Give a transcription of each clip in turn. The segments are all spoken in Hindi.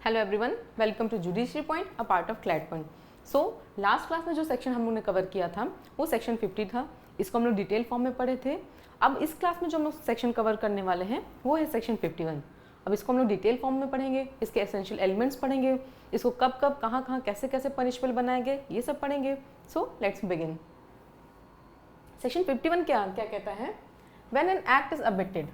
Hello everyone, welcome to judiciary point, a part of CLAT point. So last class में जो सेक्शन हम लोग ने कवर किया था वो सेक्शन 50 था। इसको हम लोग डिटेल फॉर्म में पढ़े थे। अब इस क्लास में जो हम लोग सेक्शन कवर करने वाले हैं वो है सेक्शन 51। अब इसको हम लोग डिटेल फॉर्म में पढ़ेंगे, इसके एसेंशियल एलिमेंट्स पढ़ेंगे, इसको कब कब कहाँ कहाँ कैसे कैसे पनिशबल बनाए गए ये सब पढ़ेंगे। So let's begin. सेक्शन 51 क्या क्या कहता है? When an act is abetted.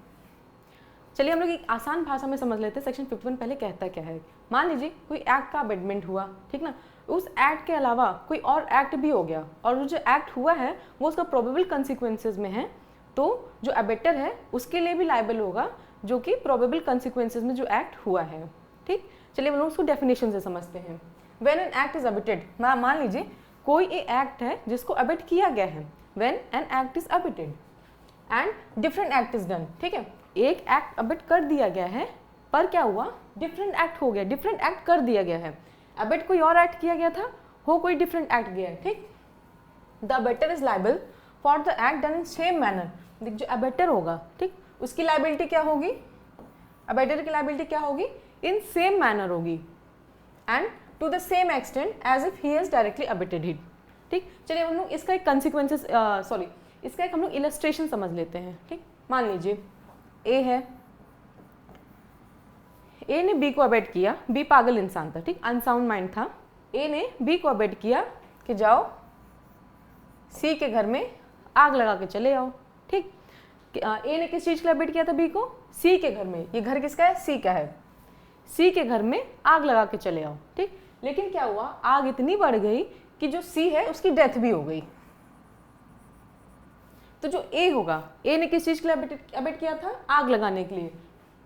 चलिए हम लोग एक आसान भाषा में समझ लेते हैं सेक्शन 51 पहले कहता क्या है। मान लीजिए कोई एक्ट का अबेटमेंट हुआ, ठीक ना, उस एक्ट के अलावा कोई और एक्ट भी हो गया और वो जो एक्ट हुआ है वो उसका प्रोबेबल कंसिक्वेंसेज में है, तो जो अबेटर है उसके लिए भी लायबल होगा जो कि प्रोबेबल कंसिक्वेंसेज में जो एक्ट हुआ है। ठीक, चलिए हम लोग उसको डेफिनेशन से समझते हैं। When an act is abetted, मान लीजिए कोई एक एक्ट है जिसको अबेट किया गया है। When an act is abetted and different act is done. ठीक है, एक एक्ट अबेट कर दिया गया है पर क्या हुआ, डिफरेंट एक्ट हो गया, डिफरेंट एक्ट कर दिया गया है। अबेट कोई और एक्ट किया गया था, हो कोई डिफरेंट एक्ट गया है। ठीक, the abettor is liable for the act done in same manner. जो अबेटर होगा, ठीक, उसकी लाइबिलिटी क्या होगी, अबेटर की लाइबिलिटी क्या होगी, इन सेम मैनर होगी and to the same extent as if he has directly abetted it. ठीक, चलिए हम लोग इसका एक कंसिक्वेंसेस इसका एक हम लोग इलस्ट्रेशन समझ लेते हैं। ठीक, मान लीजिए ए है, ए ने बी को अबेट किया, बी पागल इंसान था, ठीक, अनसाउंड माइंड था। ए ने बी को अबेट किया कि जाओ सी के घर में आग लगा के चले आओ। ठीक, ए ने किस चीज के लिए अबेट किया था बी को, सी के घर में। ये घर किसका है, सी का है। सी के घर में आग लगा के चले आओ। ठीक, लेकिन क्या हुआ, आग इतनी बढ़ गई कि जो सी है उसकी डेथ भी हो गई। तो जो ए होगा, ए ने किस चीज के लिए अबेट किया था, आग लगाने के लिए।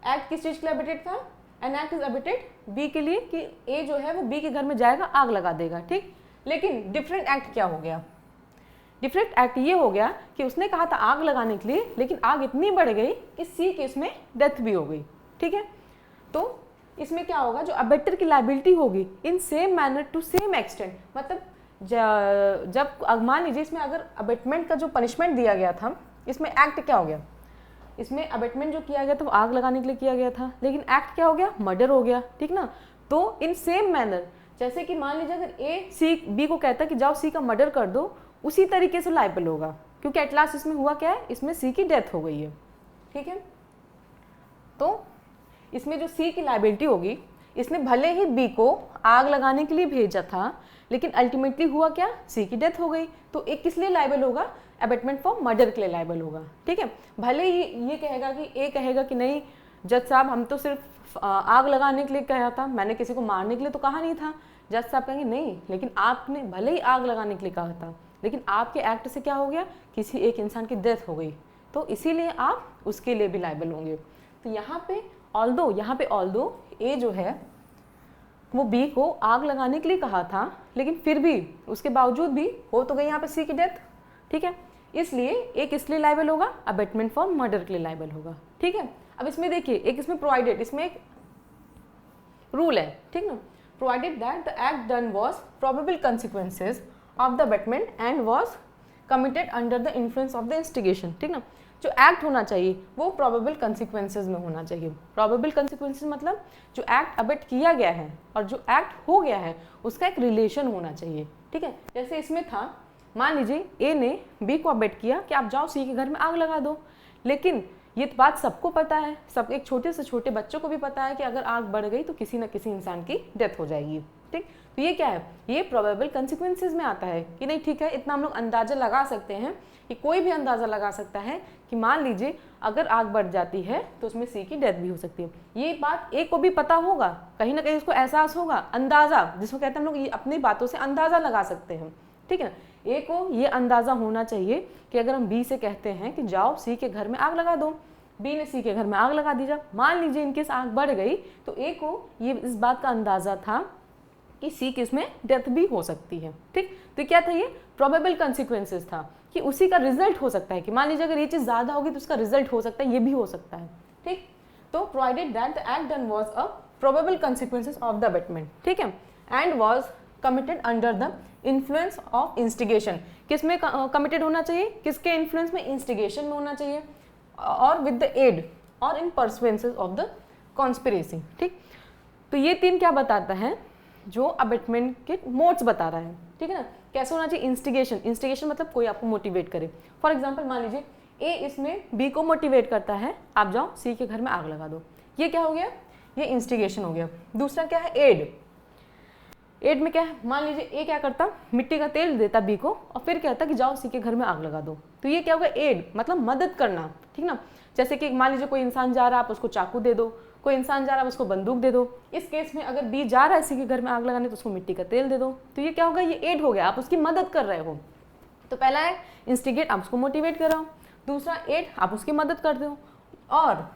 एक्ट किस चीज के लिए अबेटेड था, an act is abetted B के लिए कि ए जो है वो बी के घर में जाएगा, आग लगा देगा। ठीक, लेकिन डिफरेंट एक्ट क्या हो गया, डिफरेंट एक्ट ये हो गया कि उसने कहा था आग लगाने के लिए, लेकिन आग इतनी बढ़ गई कि सी के इसमें डेथ भी हो गई। ठीक है, तो इसमें क्या होगा, जो अबेटर की लायबिलिटी होगी in same manner to same extent. मतलब जब मान लीजिए इसमें अगर अबेटमेंट का जो पनिशमेंट दिया गया था, इसमें एक्ट क्या हो गया, इसमें अबेटमेंट जो किया गया था वो आग लगाने के लिए किया गया था, लेकिन एक्ट क्या हो गया, मर्डर हो गया। ठीक ना, तो इन सेम मैनर, जैसे कि मान लीजिए अगर ए सी बी को कहता है कि जाओ सी का मर्डर कर दो, उसी तरीके से लायबल होगा, क्योंकि एट लास्ट इसमें हुआ क्या है, इसमें सी की डेथ हो गई है। ठीक है, तो इसमें जो सी की लायबिलिटी होगी, इसने भले ही बी को आग लगाने के लिए भेजा था, लेकिन अल्टीमेटली हुआ क्या, सी की डेथ हो गई। तो एक किस लिए लायबल होगा, अबेटमेंट फॉर मर्डर के लिए लायबल होगा। ठीक है, भले ही ये कहेगा कि ए कहेगा कि नहीं जज साहब हम तो सिर्फ आग लगाने के लिए कहा था, मैंने किसी को मारने के लिए तो कहा नहीं था। जज साहब कहेंगे नहीं, लेकिन आपने भले ही आग लगाने के लिए कहा था, लेकिन आपके एक्ट से क्या हो गया, किसी एक इंसान की डेथ हो गई, तो इसीलिए आप उसके लिए भी लायबल होंगे। तो यहाँ पे ऑल्दो ए जो है वो बी को आग लगाने के लिए कहा था, लेकिन फिर भी उसके बावजूद भी हो तो गई यहाँ पे सी की डेथ। ठीक है, इसलिए एक इसलिए लायबल होगा, अबेटमेंट फॉर मर्डर के लिए लायबल होगा। ठीक है, अब इसमें देखिए एक इसमें प्रोवाइडेड, इसमें एक रूल है, ठीक ना, provided that the act done was probable consequences of the abetment and was committed under the influence of the instigation. ठीक ना, जो एक्ट होना चाहिए वो प्रोबेबल कंसिक्वेंसेज में होना चाहिए। प्रोबेबल कंसिक्वेंसेज मतलब जो एक्ट अबेट किया गया है और जो एक्ट हो गया है उसका एक रिलेशन होना चाहिए। ठीक है, जैसे इसमें था, मान लीजिए ए ने बी को अबेट किया कि आप जाओ सी के घर में आग लगा दो, लेकिन ये बात सबको पता है, सब एक छोटे से छोटे बच्चों को भी पता है कि अगर आग बढ़ गई तो किसी न किसी इंसान की डेथ हो जाएगी। ठीक, तो ये क्या है, ये प्रोबेबल कंसिक्वेंसेज में आता है कि नहीं। ठीक है, इतना हम लोग अंदाजा लगा सकते हैं कि कोई भी अंदाजा लगा सकता है कि मान लीजिए अगर आग बढ़ जाती है तो उसमें सी की डेथ भी हो सकती है। ये बात ए को भी पता होगा, कहीं ना कहीं उसको एहसास होगा, अंदाजा जिसको कहते हैं हम लोग, ये अपनी बातों से अंदाजा लगा सकते हैं। ठीक है, ए को ये अंदाजा होना चाहिए कि अगर हम बी से कहते हैं कि जाओ सी के घर में आग लगा दो, बी ने सी के घर में आग लगा दी, जब मान लीजिए इनकेस आग बढ़ गई तो ए को ये इस बात का अंदाजा था कि सी की इसमें डेथ भी हो सकती है। ठीक, तो क्या था, ये प्रोबेबल कंसिक्वेंसेज था कि उसी का रिजल्ट हो सकता है कि मान लीजिए अगर ये चीज ज्यादा होगी तो उसका रिजल्ट हो सकता है, ये भी हो सकता है। ठीक, तो provided that the act done was a probable consequences of the abetment. ठीक है, and was committed under the influence of instigation. किसमें कमिटेड होना चाहिए, किसके इन्फ्लुएंस में, इंस्टिगेशन में होना चाहिए, और विद द एड और इन परसुएंसेस ऑफ द कॉन्स्पिरेसी। ठीक, तो ये 3 क्या बताता है, जो अबेटमेंट के मोड्स बता रहा है, ठीक है ना। कैसे होना चाहिए, इंस्टिगेशन, इंस्टिगेशन मतलब कोई आपको मोटिवेट करे। फॉर एग्जाम्पल मान लीजिए ए इसमें बी को मोटिवेट करता है, आप जाओ सी के घर में आग लगा दो, ये क्या हो गया, ये इंस्टिगेशन हो गया। दूसरा क्या है, एड, एड में क्या है, मान लीजिए ए क्या करता, मिट्टी का तेल देता बी को और फिर कहता कि जाओ सी के घर में आग लगा दो, तो ये क्या होगा, एड मतलब मदद करना, ठीक ना। जैसे कि मान लीजिए कोई इंसान जा रहा है, आप उसको चाकू दे दो, कोई इंसान जा रहा है उसको बंदूक दे दो। इस केस में अगर बी जा रहा है सी के घर में आग लगाने तो उसको मिट्टी का तेल दे दो, तो ये क्या होगा, ये एड हो गया, आप उसकी मदद कर रहे हो। तो पहला है इंस्टिगेट, आप उसको मोटिवेट कर रहे हो। दूसरा एड, आप उसकी मदद कर दो। और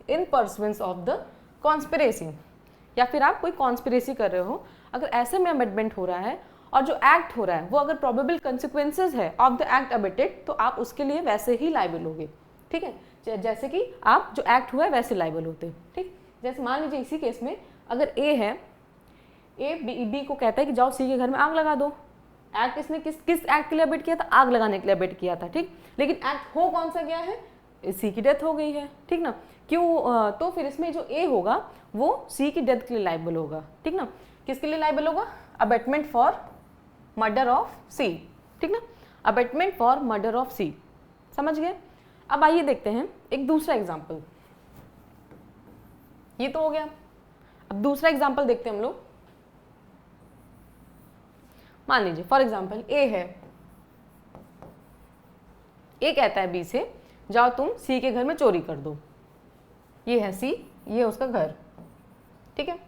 इन परसुएंस ऑफ द कॉन्स्पिरेसी, या फिर आप कोई कॉन्स्पिरेसी कर रहे हो, अगर ऐसे में अमेंडमेंट हो रहा है और जो एक्ट हो रहा है वो अगर प्रोबेबल कंसिक्वेंसेज है ऑफ द एक्ट अबेटेड, तो आप उसके लिए वैसे ही लायबल होगे, ठीक है। जैसे कि आप जो एक्ट हुआ है वैसे लायबल होते, ठीक। जैसे मान लीजिए इसी केस में अगर ए है, ए बी को कहता है कि जाओ सी के घर में आग लगा दो। एक्ट इसने किस एक्ट के लिए अबेट किया था, आग लगाने के लिए अबेट किया था, ठीक। लेकिन एक्ट हो कौन सा गया है, सी की डेथ हो गई है, ठीक ना। क्यों, तो फिर इसमें जो ए होगा वो सी की डेथ के लिए लायबल होगा, ठीक ना। किसके लिए लायबल होगा, अबेटमेंट फॉर मर्डर ऑफ सी, ठीक ना, अबेटमेंट फॉर मर्डर ऑफ सी, समझ गए। अब आइए देखते हैं एक दूसरा एग्जाम्पल, ये तो हो गया। अब दूसरा एग्जाम्पल देखते हैं हम लोग। मान लीजिए फॉर एग्जाम्पल ए है, ए कहता है बी से जाओ तुम सी के घर में चोरी कर दो, ये है सी, ये है उसका घर, ठीक है।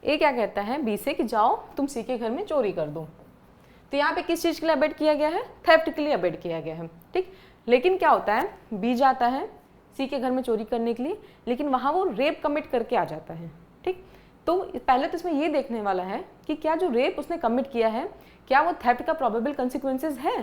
ए क्या कहता है बी से कि जाओ तुम सी के घर में चोरी कर दो, तो यहाँ पे किस चीज़ के लिए अबेट किया गया है, थेफ्ट के लिए अबेट किया गया है, ठीक। लेकिन क्या होता है, बी जाता है सी के घर में चोरी करने के लिए, लेकिन वहाँ वो रेप कमिट करके आ जाता है, ठीक। तो पहले तो इसमें ये देखने वाला है कि क्या जो रेप उसने कमिट किया है, क्या वो थेफ्ट का प्रोबेबल कंसिक्वेंसेज है।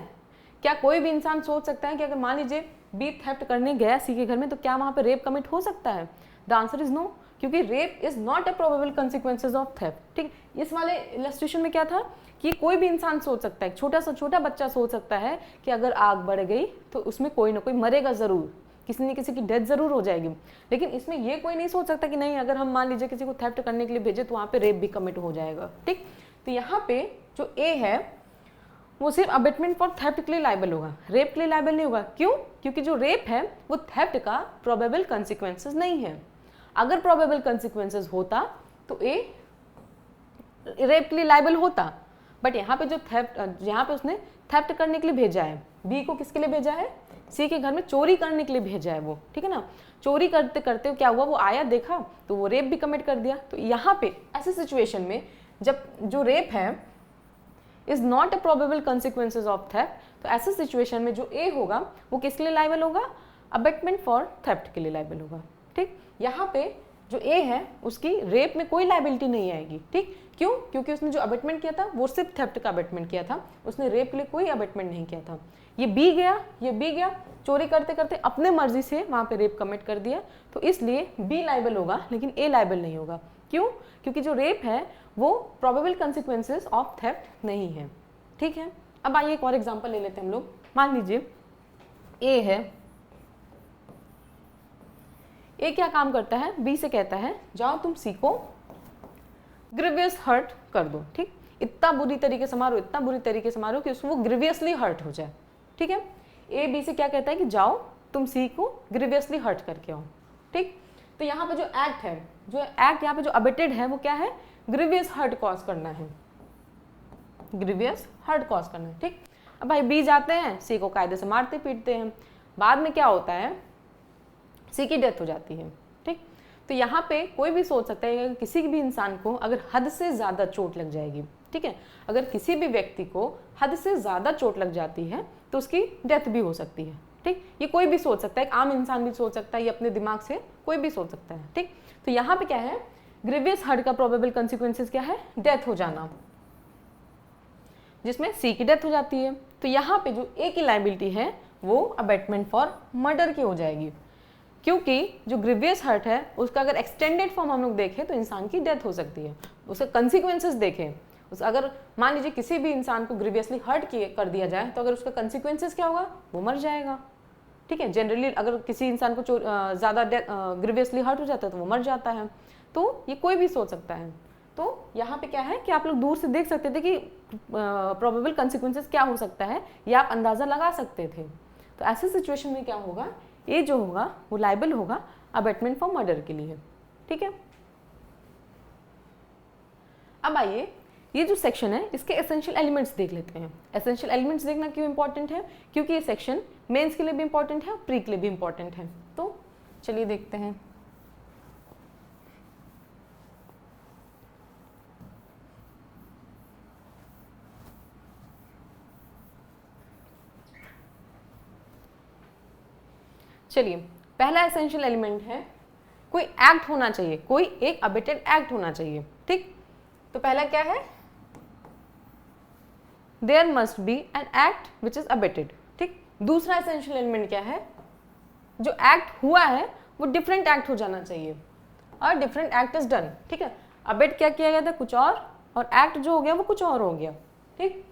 क्या कोई भी इंसान सोच सकता है कि अगर मान लीजिए बी थेफ्ट करने गया सी के घर में, तो क्या वहाँ पे रेप कमिट हो सकता है, द आंसर इज नो, क्योंकि rape is not a probable consequences of theft, ठीक। इस वाले इलस्ट्रेशन में क्या था कि कोई भी इंसान सोच सकता है, छोटा सा छोटा बच्चा सोच सकता है कि अगर आग बढ़ गई तो उसमें कोई ना कोई मरेगा ज़रूर, किसी न किसी की डेथ ज़रूर हो जाएगी। लेकिन इसमें ये कोई नहीं सोच सकता कि नहीं अगर हम मान लीजिए किसी को थेफ्ट करने के लिए भेजे तो वहाँ पे रेप भी कमिट हो जाएगा, ठीक। तो यहाँ पे जो ए है वो सिर्फ अबेटमेंट फॉर थेफ्ट के लिए लायबल होगा, रेप के लिए लायबल नहीं होगा। क्यों, क्योंकि जो रेप है वो थेफ्ट का प्रोबेबल कंसिक्वेंसेज नहीं है। अगर प्रोबेबल कंसिक्वेंसेज होता तो ए रेप के लिए लायबल होता, बट यहाँ पे जो थेफ्ट, यहाँ पे उसने थेफ्ट करने के लिए भेजा है, बी को किसके लिए भेजा है, सी के घर में चोरी करने के लिए भेजा है वो, ठीक है ना। चोरी करते करते क्या हुआ, वो आया देखा तो वो रेप भी कमिट कर दिया। तो यहाँ पे ऐसे सिचुएशन में जब जो रेप है is not a probable consequences of theft, तो ऐसे सिचुएशन में जो ए होगा वो किसके लिए लायबल होगा, अबेटमेंट फॉर थेफ्ट के लिए लायबल होगा, ठीक। यहाँ पे जो ए है उसकी रेप में कोई लायबिलिटी नहीं आएगी, ठीक। क्यों, क्योंकि उसने जो अबेटमेंट किया था वो सिर्फ थेफ्ट का अबेटमेंट किया था, उसने रेप के लिए कोई अबेटमेंट नहीं किया था। ये बी गया चोरी करते करते अपने मर्जी से वहाँ पे रेप कमिट कर दिया, तो इसलिए बी लायबल होगा लेकिन ए लायबल नहीं होगा। क्यों, क्योंकि जो रेप है वो प्रोबेबल कंसिक्वेंसेज ऑफ थेफ्ट नहीं है, ठीक है। अब आइए एक और एग्जांपल ले लेते हैं हम लोग। मान लीजिए ए है, ए क्या काम करता है, बी से कहता है जाओ तुम सी को ग्रीवियस हर्ट कर दो, ठीक। इतना बुरी तरीके से मारो, इतना बुरी तरीके से मारो कि उसको वो ग्रीवियसली हर्ट हो जाए, ठीक है। ए बी से क्या कहता है कि जाओ तुम सी को ग्रीवियसली हर्ट करके आओ, ठीक। तो यहाँ पे जो एक्ट है, जो एक्ट यहाँ पे जो अबेटेड है वो क्या है, ग्रीवियस हर्ट कॉज करना है, ग्रीवियस हर्ट कॉज करना है, ठीक। अब भाई बी जाते हैं सी को कायदे से मारते पीटते हैं, बाद में क्या होता है, सी की डेथ हो जाती है, ठीक। तो यहाँ पे कोई भी सोच सकता है कि किसी भी इंसान को अगर हद से ज़्यादा चोट लग जाएगी, ठीक है, अगर किसी भी व्यक्ति को हद से ज़्यादा चोट लग जाती है तो उसकी डेथ भी हो सकती है, ठीक। ये कोई भी सोच सकता है, एक आम इंसान भी सोच सकता है, ये अपने दिमाग से कोई भी सोच सकता है, ठीक। तो यहाँ पे क्या है, ग्रीवियस हर्ट का प्रोबेबल कंसिक्वेंसेज क्या है, डेथ हो जाना, जिसमें सी की डेथ हो जाती है। तो यहाँ पे जो ए की लायबिलिटी है वो अबेटमेंट फॉर मर्डर की हो जाएगी, क्योंकि जो ग्रीवियस हर्ट है उसका अगर एक्सटेंडेड फॉर्म हम लोग देखें तो इंसान की डेथ हो सकती है। उसके कंसिक्वेंसेस देखें, अगर मान लीजिए किसी भी इंसान को ग्रीवियसली हर्ट कर दिया जाए तो अगर उसका कंसिक्वेंसेस क्या होगा, वो मर जाएगा, ठीक। ठीक है। जनरली अगर किसी इंसान को ज़्यादा ग्रीवियसली हर्ट हो जाता है तो वो मर जाता है। तो ये कोई भी सोच सकता है। तो यहाँ पे क्या है कि आप लोग दूर से देख सकते थे कि प्रोबेबल कंसिक्वेंसेस क्या हो सकता है, ये आप अंदाज़ा लगा सकते थे। तो ऐसी सिचुएशन में क्या होगा, ये जो होगा वो लाइबल होगा अबेटमेंट फॉर मर्डर के लिए, ठीक है। अब आइए ये जो सेक्शन है इसके एसेंशियल एलिमेंट्स देख लेते हैं। एसेंशियल एलिमेंट्स देखना क्यों इंपॉर्टेंट है, क्योंकि ये सेक्शन मेंस के लिए भी इंपॉर्टेंट है और प्री के लिए भी इंपॉर्टेंट है। तो चलिए देखते हैं। चलिए, पहला एसेंशियल एलिमेंट है कोई एक्ट होना चाहिए, कोई एक अबेटेड एक्ट होना चाहिए, ठीक। तो पहला क्या है, there must be an act which is abetted, ठीक। दूसरा एसेंशियल एलिमेंट क्या है, जो एक्ट हुआ है वो डिफरेंट एक्ट हो जाना चाहिए और डिफरेंट एक्ट इज डन, ठीक है। अबेट क्या किया गया था, कुछ और एक्ट जो हो गया वो कुछ और हो गया, ठीक।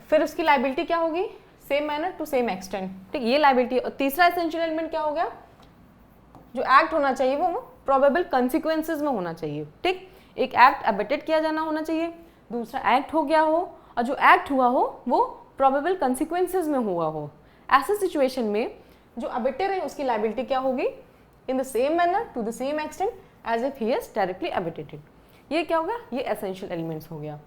फिर उसकी लाइबिलिटी क्या होगी, same manner to same extent, ठीक, ये लाइबिलिटी। और तीसरा एसेंशियल एलिमेंट क्या हो गया, जो एक्ट होना चाहिए वो प्रोबेबल कंसिक्वेंसेस में होना चाहिए, ठीक। एक एक्ट अबेटेड किया जाना होना चाहिए, दूसरा एक्ट हो गया हो और जो एक्ट हुआ हो वो प्रोबेबल कंसिक्वेंसेस में हुआ हो। ऐसे सिचुएशन में जो अबेटर है उसकी लाइबिलिटी क्या होगी, in the same manner to the same extent as if he is directly abetted. ये क्या होगा, ये एसेंशियल एलिमेंट्स हो गया।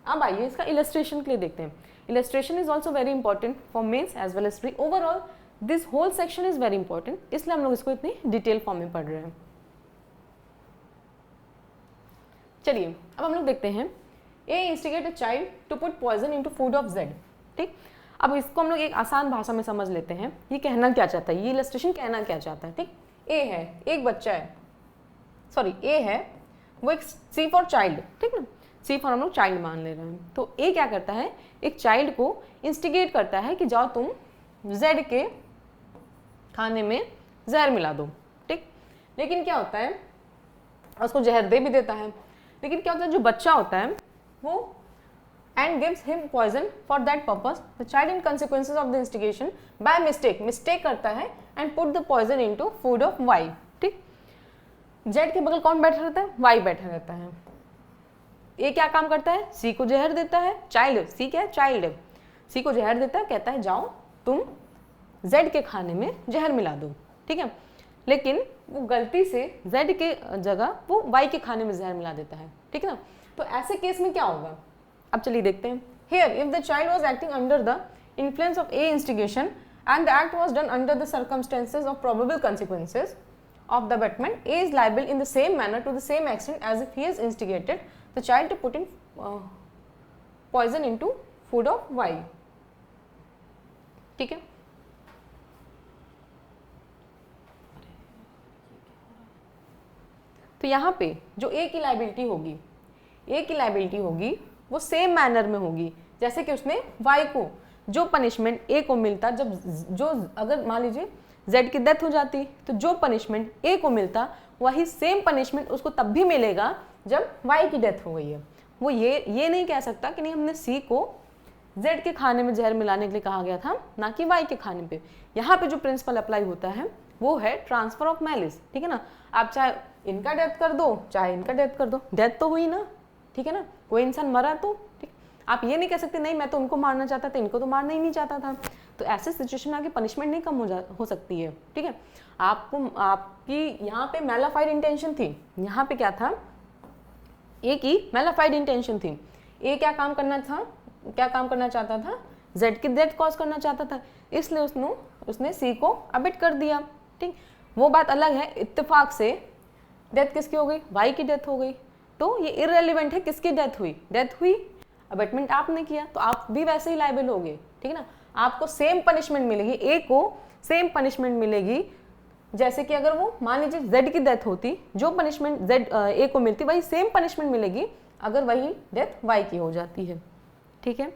अब आइए इसका इलस्ट्रेशन के लिए देखते हैं। Illustration is also very important for mains as well as pre. Overall this whole section is very important, इसलिए हम लोग इसको इतनी डिटेल फॉर्म में पढ़ रहे हैं। चलिए अब हम लोग देखते हैं, A instigate a child to put poison into food of Z, ठीक। अब इसको हम लोग एक आसान भाषा में समझ लेते हैं, ये कहना क्या चाहता है, ये इलस्ट्रेशन कहना क्या चाहता है, ठीक। ए है, एक बच्चा है, सॉरी ए है, वो एक सी फॉर चाइल्ड, ठीक ना, सी फॉर हम लोग चाइल्ड मान ले रहे हैं। तो ए क्या करता है, एक चाइल्ड को इंस्टिगेट करता है कि जाओ तुम जेड के खाने में जहर मिला दो, ठीक। लेकिन क्या होता है, उसको जहर दे भी देता है, लेकिन क्या होता है, जो बच्चा होता है वो and gives him poison for that purpose. The child in consequences of the instigation by mistake करता है and put the poison into food of Y, ठीक। Z के बगल कौन बैठा रहता है, Y बैठा रहता है। ये क्या काम करता है, C को जहर देता है, चाइल्ड, C क्या है, चाइल्ड है, C को जहर देता है, कहता है जाओ तुम Z के खाने में जहर मिला दो, ठीक है। लेकिन वो गलती से Z के जगह वो Y के खाने में जहर मिला देता है, ठीक है ना। तो ऐसे केस में क्या होगा, अब चलिए देखते हैं। Here, if the child was acting under the influence of A instigation and the act was done under the circumstances of probable consequences of the abetment, A is liable in the same manner to the same extent as if he has instigated the child to put in poison into food of Y, ठीक है। तो यहाँ पे जो A की लाइबिलिटी होगी, A की लाइबिलिटी होगी वो सेम मैनर में होगी, जैसे कि उसने Y को जो पनिशमेंट A को मिलता, जब जो अगर मान लीजिए Z की डेथ हो जाती तो जो पनिशमेंट A को मिलता वही सेम पनिशमेंट उसको तब भी मिलेगा जब Y की डेथ हो गई है। वो ये नहीं कह सकता कि नहीं हमने C को Z के खाने में जहर मिलाने के लिए कहा गया था, ना कि Y के खाने पे। यहाँ पे जो प्रिंसिपल अप्लाई होता है वो है ट्रांसफर ऑफ मैलिस, ठीक है ना। आप चाहे इनका डेथ कर दो चाहे इनका डेथ कर दो, डेथ तो हुई ना, ठीक है ना, कोई इंसान मरा तो, ठीक। आप ये नहीं कह सकते नहीं मैं तो उनको मारना चाहता था, इनको तो मारना ही नहीं चाहता था। तो ऐसे सिचुएशन में आगे पनिशमेंट नहीं कम हो सकती है, ठीक है। आपको आपकी यहाँ पे मैलाफाइड इंटेंशन थी, यहाँ पे क्या था, ए की मैलाफाइड इंटेंशन थी। ए क्या काम करना चाहता था, जेड की डेथ कॉज करना चाहता था, इसलिए उसने सी को अबेट कर दिया, ठीक। वो बात अलग है, इत्तेफाक से डेथ किसकी हो गई, वाई की डेथ हो गई, तो ये इररिलेवेंट है किसकी डेथ हुई, अबेटमेंट आपने किया तो आप भी वैसे ही लायबल होगे, ठीक है ना। आपको सेम पनिशमेंट मिलेगी, ए को सेम पनिशमेंट मिलेगी जैसे कि अगर वो मान लीजिए जेड की डेथ होती, जो पनिशमेंट जेड ए को मिलती वही सेम पनिशमेंट मिलेगी अगर वही डेथ वाई की हो जाती है, ठीक है।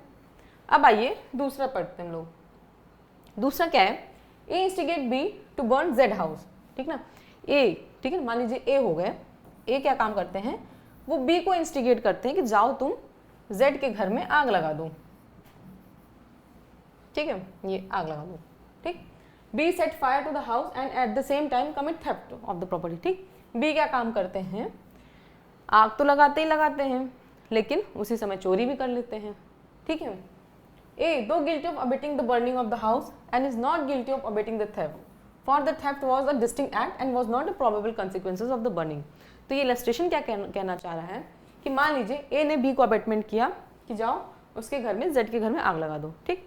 अब आइए दूसरा पढ़ते हैं हम लोग। दूसरा क्या है, A instigate B to burn Z house, ठीक ना। ए, ठीक है, मान लीजिए ए हो गए, ए क्या काम करते हैं, वो बी को इंस्टिगेट करते हैं कि जाओ तुम जेड के घर में आग लगा दो, ठीक है, ये आग लगा दो, ठीक। B set fire to the house and at the same time commit theft of the property. ठीक, बी क्या काम करते हैं, आग तो लगाते ही लगाते हैं लेकिन उसी समय चोरी भी कर लेते हैं। ठीक है, ए दो guilty of abetting the burning of the house and is not guilty of abetting the theft, for the theft was a distinct act and was not a probable consequences of the burning. तो ये इलस्ट्रेशन क्या कहना चाह रहा है कि मान लीजिए ए ने बी को अबेटमेंट किया कि जाओ उसके घर में, जेड के घर में आग लगा दो। ठीक,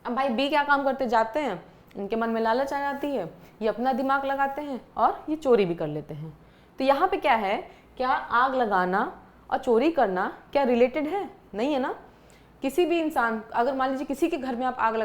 अब भाई बी क्या काम करते जाते हैं, इनके मन में लालच आ जाती है, ये अपना दिमाग लगाते हैं और ये चोरी भी कर लेते हैं। तो यहाँ पे क्या है, क्या आग लगाना और चोरी करना क्या रिलेटेड है? नहीं है ना। किसी भी इंसान, अगर मान लीजिए किसी के घर में आप आग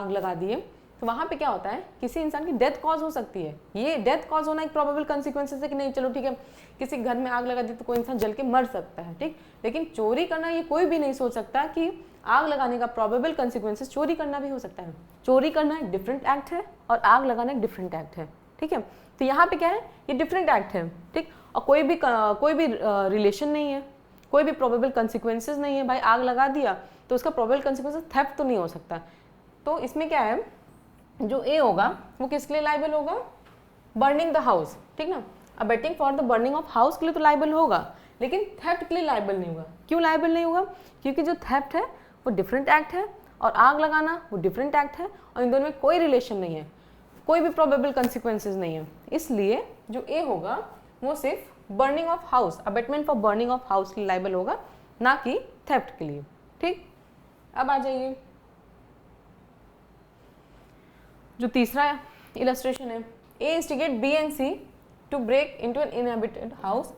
लगा दिए तो वहाँ पे क्या होता है, किसी इंसान की डेथ कॉज हो सकती है। ये डेथ कॉज होना एक प्रोबेबल कंसिक्वेंसेस है कि नहीं, चलो ठीक है, किसी घर में आग लगा दी तो कोई इंसान जल के मर सकता है। ठीक, लेकिन चोरी करना ये कोई भी नहीं सोच सकता कि आग लगाने का प्रोबेबल कंसिक्वेंसेस चोरी करना भी हो सकता है। चोरी करना एक डिफरेंट एक्ट है और आग लगाना एक डिफरेंट एक्ट है। ठीक है, तो यहाँ पे क्या है, ये डिफरेंट एक्ट है। ठीक, और कोई भी रिलेशन नहीं है, कोई भी प्रोबेबल कंसिक्वेंसेस नहीं है। भाई आग लगा दिया तो उसका प्रोबेबल कंसिक्वेंसेस थेफ्ट तो नहीं हो सकता। तो इसमें क्या है, जो ए होगा वो किसके लिए लाइबल होगा, बर्निंग द हाउस। ठीक ना, abetting for the burning of house के लिए तो लाइबल होगा, लेकिन थेफ्ट के लिए लाइबल नहीं होगा। क्यों लाइबल नहीं होगा? क्योंकि जो थेफ्ट है वो डिफरेंट एक्ट है और आग लगाना वो डिफरेंट एक्ट है और इन दोनों में कोई रिलेशन नहीं है, कोई भी प्रोबेबल कंसिक्वेंसेस नहीं है। इसलिए जो ए होगा वो सिर्फ burning of house, abetment for burning of house के लिए लाइबल होगा, ना कि थेफ्ट के लिए। ठीक, अब आ जाइए जो तीसरा इलस्ट्रेशन है, A instigate B and C to break into an inhabited house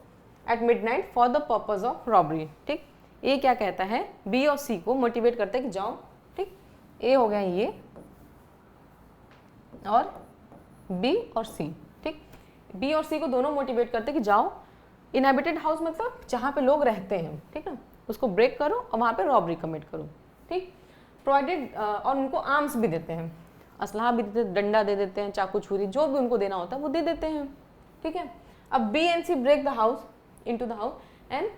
at midnight for the purpose of robbery. ठीक, ए क्या कहता है, बी और सी को मोटिवेट करता है कि जाओ। ठीक, ए हो गया ये और बी और सी। ठीक, बी और सी को दोनों मोटिवेट करते हैं कि जाओ इनहैबिटेड हाउस मतलब जहाँ पे लोग रहते हैं, ठीक है, उसको ब्रेक करो और वहाँ पे रॉबरी कमिट करो। ठीक, प्रोवाइडेड, और उनको आर्म्स भी देते हैं, असलहा भी देते हैं, डंडा दे देते हैं, चाकू छुरी जो भी उनको देना होता है वो दे देते हैं। ठीक है, अब B and C break the house into the house and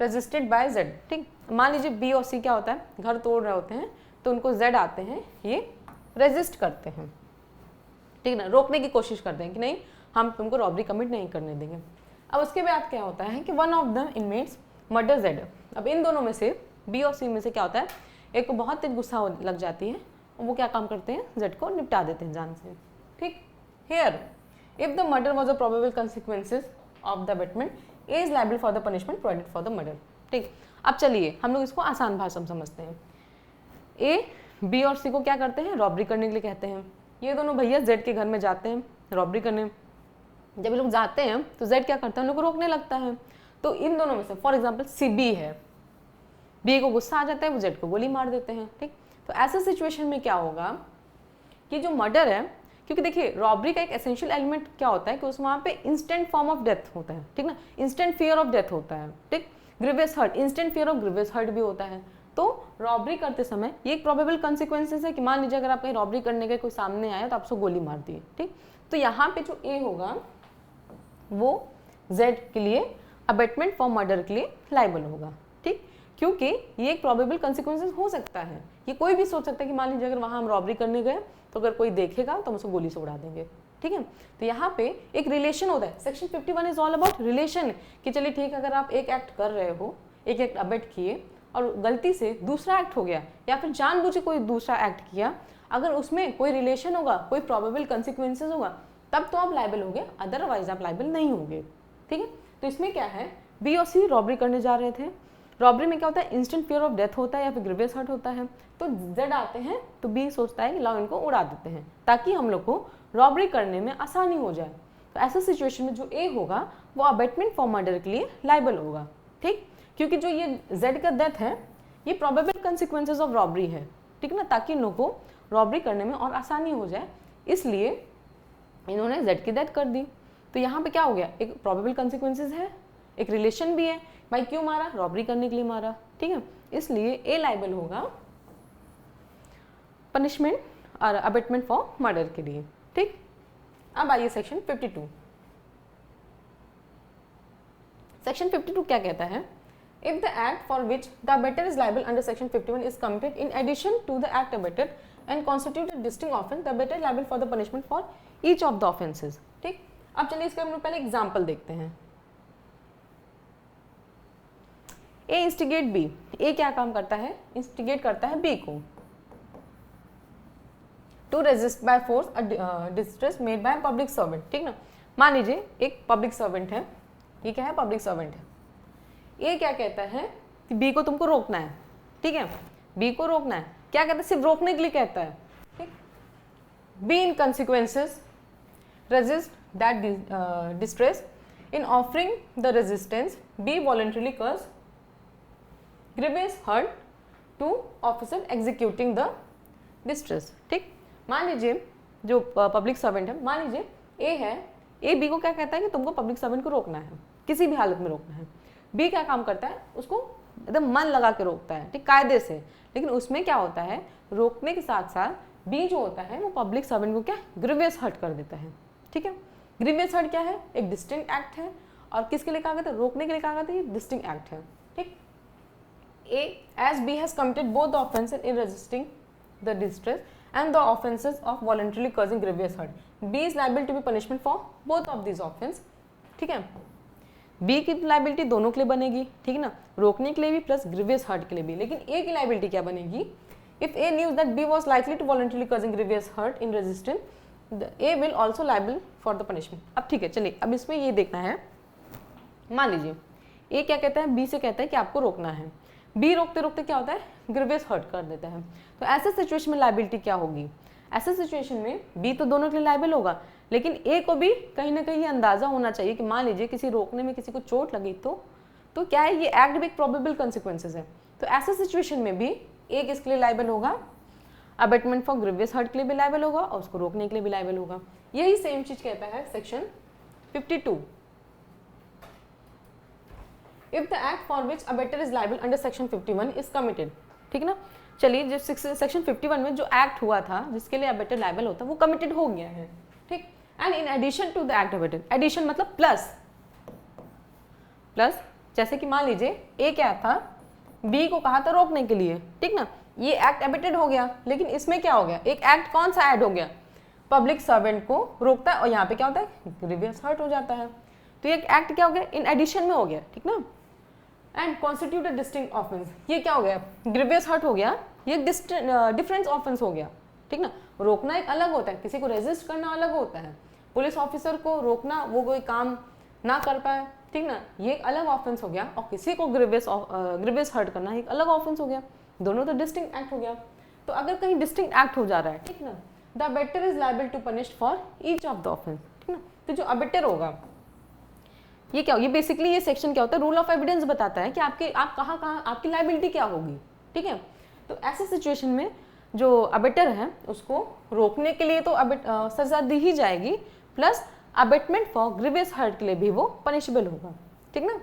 resisted by Z. ठीक, मान लीजिए बी और सी क्या होता है, घर तोड़ रहे होते हैं तो उनको जेड आते हैं, ये रेजिस्ट करते हैं। ठीक ना, रोकने की कोशिश करते हैं कि नहीं हम तुमको रॉबरी कमिट नहीं करने देंगे। अब उसके बाद क्या होता है कि one of the inmates murder Z. अब इन दोनों में से बी और सी में से क्या होता है, एक को बहुत तेज गुस्सा लग जाती है और वो क्या काम करते हैं, जेड को निपटा देते हैं जान से। ठीक, here if the murder was a probable consequences of the abetment, A is liable for the punishment provided for the murder. ठीक, अब चलिए हम लोग इसको आसान भाषा में समझते हैं। ए बी और सी को क्या करते हैं, रॉबरी करने के लिए कहते हैं। ये दोनों भैया जेड के घर में जाते हैं रॉबरी करने। जब ये लोग जाते हैं तो जेड क्या करता है, उन लोग को रोकने लगता है। तो इन दोनों में से फॉर एग्जाम्पल सी बी है, बी को गुस्सा आ जाता है, वो जेड को गोली मार देते हैं। ठीक, तो ऐसे सिचुएशन में क्या होगा कि जो मर्डर है, क्योंकि देखिए रॉबरी का एक एसेंशियल एलिमेंट क्या होता है कि उस वहाँ पे इंस्टेंट फॉर्म ऑफ डेथ होता है। ठीक ना, इंस्टेंट फियर ऑफ डेथ होता है। ठीक, grievous hurt, instant fear of grievous hurt भी होता है। तो रॉबरी करते समय ये एक प्रोबेबल कंसिक्वेंसेस है कि मान लीजिए अगर आप कहीं रॉबरी करने के कोई सामने आया तो आपसे गोली मार दी। ठीक, तो यहाँ पे जो ए होगा वो जेड के लिए अबेटमेंट फॉर मर्डर के लिए लायबल होगा। ठीक, क्योंकि ये एक प्रोबेबल कंसिक्वेंसेस हो सकता है। ये कोई भी सोच सकता है कि मान लीजिए अगर वहाँ हम रॉबरी करने गए तो अगर कोई देखेगा तो हम उसको गोली से उड़ा देंगे। ठीक है, तो यहाँ पे एक रिलेशन होता है। Section 51 is all about relation, कि चलिए ठीक है, अगर आप एक एक्ट कर रहे हो, एक एक्ट अबेट किए और गलती से दूसरा एक्ट हो गया या फिर जानबूझ के कोई दूसरा एक्ट किया, अगर उसमें कोई रिलेशन होगा, कोई प्रोबेबल कंसिक्वेंसेस होगा, तब तो आप लायबल होगे, अदरवाइज आप लायबल नहीं होगे। ठीक है, तो इसमें क्या है, बी और सी रॉबरी करने जा रहे थे। रॉबरी में क्या होता है, इंस्टेंट फियर ऑफ डेथ होता है या फिर ग्रीवियस हर्ट होता है। तो जेड आते हैं तो बी सोचता है कि लाओ इनको उड़ा देते हैं ताकि हम लोग को रॉबरी करने में आसानी हो जाए। तो ऐसे सिचुएशन में जो ए होगा वो अबेटमेंट फॉर मर्डर के लिए लायबल होगा। ठीक, क्योंकि जो ये जेड का डेथ है ये प्रोबेबल कंसिक्वेंसेस ऑफ रॉबरी है। ठीक ना, ताकि इन लोगों को रॉबरी करने में और आसानी हो जाए, इसलिए इन्होंने जेड की डेथ कर दी। तो यहाँ पे क्या हो गया, एक प्रोबेबल कंसिक्वेंसेस है, एक रिलेशन भी है। भाई क्यों मारा, रॉबरी करने के लिए मारा। ठीक है, इसलिए ए लायबल होगा पनिशमेंट और अबेटमेंट फॉर मर्डर के लिए। ठीक, अब आइए सेक्शन 52। सेक्शन 52 क्या कहता है, if the act for which the abettor is liable under section 51 is committed in addition to the act abetted and constitute a distinct offence, the abettor is liable for the punishment for each of the offences. ठीक, अब चलिए इसका हम लोग पहले एग्जाम्पल देखते हैं. A instigate B. ए क्या काम करता है? इंस्टिगेट करता है बी को to resist by force a distress made by public servant. ठीक ना, मान लीजिए एक पब्लिक सर्वेंट है. ये क्या है? पब्लिक सर्वेंट है. ये क्या कहता है कि बी को तुमको रोकना है. ठीक है, बी को रोकना है. क्या कहता है? सिर्फ रोकने के लिए कहता है. ठीक, B in consequences resist that distress in offering the resistance B voluntarily cause grievous hurt to officer executing the distress. ठीक, मान लीजिए जो पब्लिक सर्वेंट है, मान लीजिए ए है. ए बी को क्या कहता है कि तुमको पब्लिक सर्वेंट को रोकना है, किसी भी हालत में रोकना है. बी क्या काम करता है? उसको एकदम मन लगा के रोकता है. ठीक, कायदे से. लेकिन उसमें क्या होता है? रोकने के साथ साथ बी जो होता है वो पब्लिक सर्वेंट को क्या ग्रीवियस हर्ट कर देता है. ठीक है, ग्रीवियस हर्ट क्या है? एक डिस्टिंक्ट एक्ट है. और किसके लिए कहा गया था? रोकने के लिए कहा गया था. ये डिस्टिंक्ट एक्ट है. ठीक, A as B has committed both the offences in resisting the distress and the offences of voluntarily causing grievous hurt. B is liable to be punishment for both of these offences. ठीक है, B की लाइबिलिटी दोनों के लिए बनेगी. ठीक है ना, रोकने के लिए भी प्लस ग्रीवियस हर्ट के लिए भी. लेकिन A की लाइबिलिटी क्या बनेगी? If A knew that B was likely to voluntarily causing grievous hurt in resistance, A will also liable for the punishment. अब ठीक है, चलिए अब इसमें ये देखना है. मान लीजिए A क्या कहता है? B से कहता है कि आपको रोकना है. बी रोकते रोकते क्या होता है? ग्रीवियस हर्ट कर देता है. तो ऐसे सिचुएशन में लाइबिलिटी क्या होगी? ऐसे सिचुएशन में बी तो दोनों के लिए लाइबल होगा, लेकिन ए को भी कहीं ना कहीं अंदाजा होना चाहिए कि मान लीजिए किसी रोकने में किसी को चोट लगी तो क्या है? ये एक्ट भी एक प्रोबेबल कंसिक्वेंसेस है. तो ऐसे सिचुएशन में भी ए किसके लिए लाइबल होगा? अबेटमेंट फॉर ग्रीवियस हर्ट के लिए भी लाइबल होगा और उसको रोकने के लिए भी लाइबल होगा. यही सेम चीज कहता है section 52. If the act for which abettor is liable under section 51 is committed. ठीक ना, चलिए जो सेक्शन 51 में जो एक्ट हुआ था जिसके लिए अबेटर लाइबल होता है वो कमिटेड हो गया है. ठीक, and in addition to the act abettor. Addition मतलब प्लस. प्लस जैसे कि मान लीजिए ए क्या था? बी को कहा था रोकने के लिए. ठीक ना, ये एक्ट अबेटेड हो गया. लेकिन इसमें क्या हो गया? एक एक्ट कौन सा ऐड हो गया? पब्लिक सर्वेंट को रोकता है और यहाँ पे क्या होता है? ग्रीवियस हर्ट हो जाता है. तो ये एक्ट क्या हो गया? इन एडिशन में हो गया. ठीक ना, and constitute a distinct offence. ये क्या हो गया? ग्रीवियस हर्ट हो गया. ये डिफरेंस ऑफेंस हो गया. ठीक ना, रोकना एक अलग होता है, किसी को रेजिस्ट करना अलग होता है. पुलिस ऑफिसर को रोकना, वो कोई काम ना कर पाए. ठीक ना, ये एक अलग ऑफेंस हो गया. और किसी को ग्रीवियस हर्ट करना एक अलग ऑफेंस हो गया. दोनों तो डिस्टिंक्ट एक्ट हो गया. तो अगर कहीं डिस्टिंक्ट एक्ट हो जा रहा है, ठीक ना, the abettor is liable to punish for each of the offence. ठीक ना, तो जो अबेटर होगा ये क्या होगी? बेसिकली ये सेक्शन क्या होता है? रूल ऑफ एविडेंस बताता है कि आप कहाँ आपकी लाइबिलिटी क्या होगी. ठीक है, तो ऐसे सिचुएशन में जो अबेटर है उसको रोकने के लिए तो सजा दी ही जाएगी, plus abetment for grievous hurt के लिए भी वो पनिशेबल होगा. ठीक ना,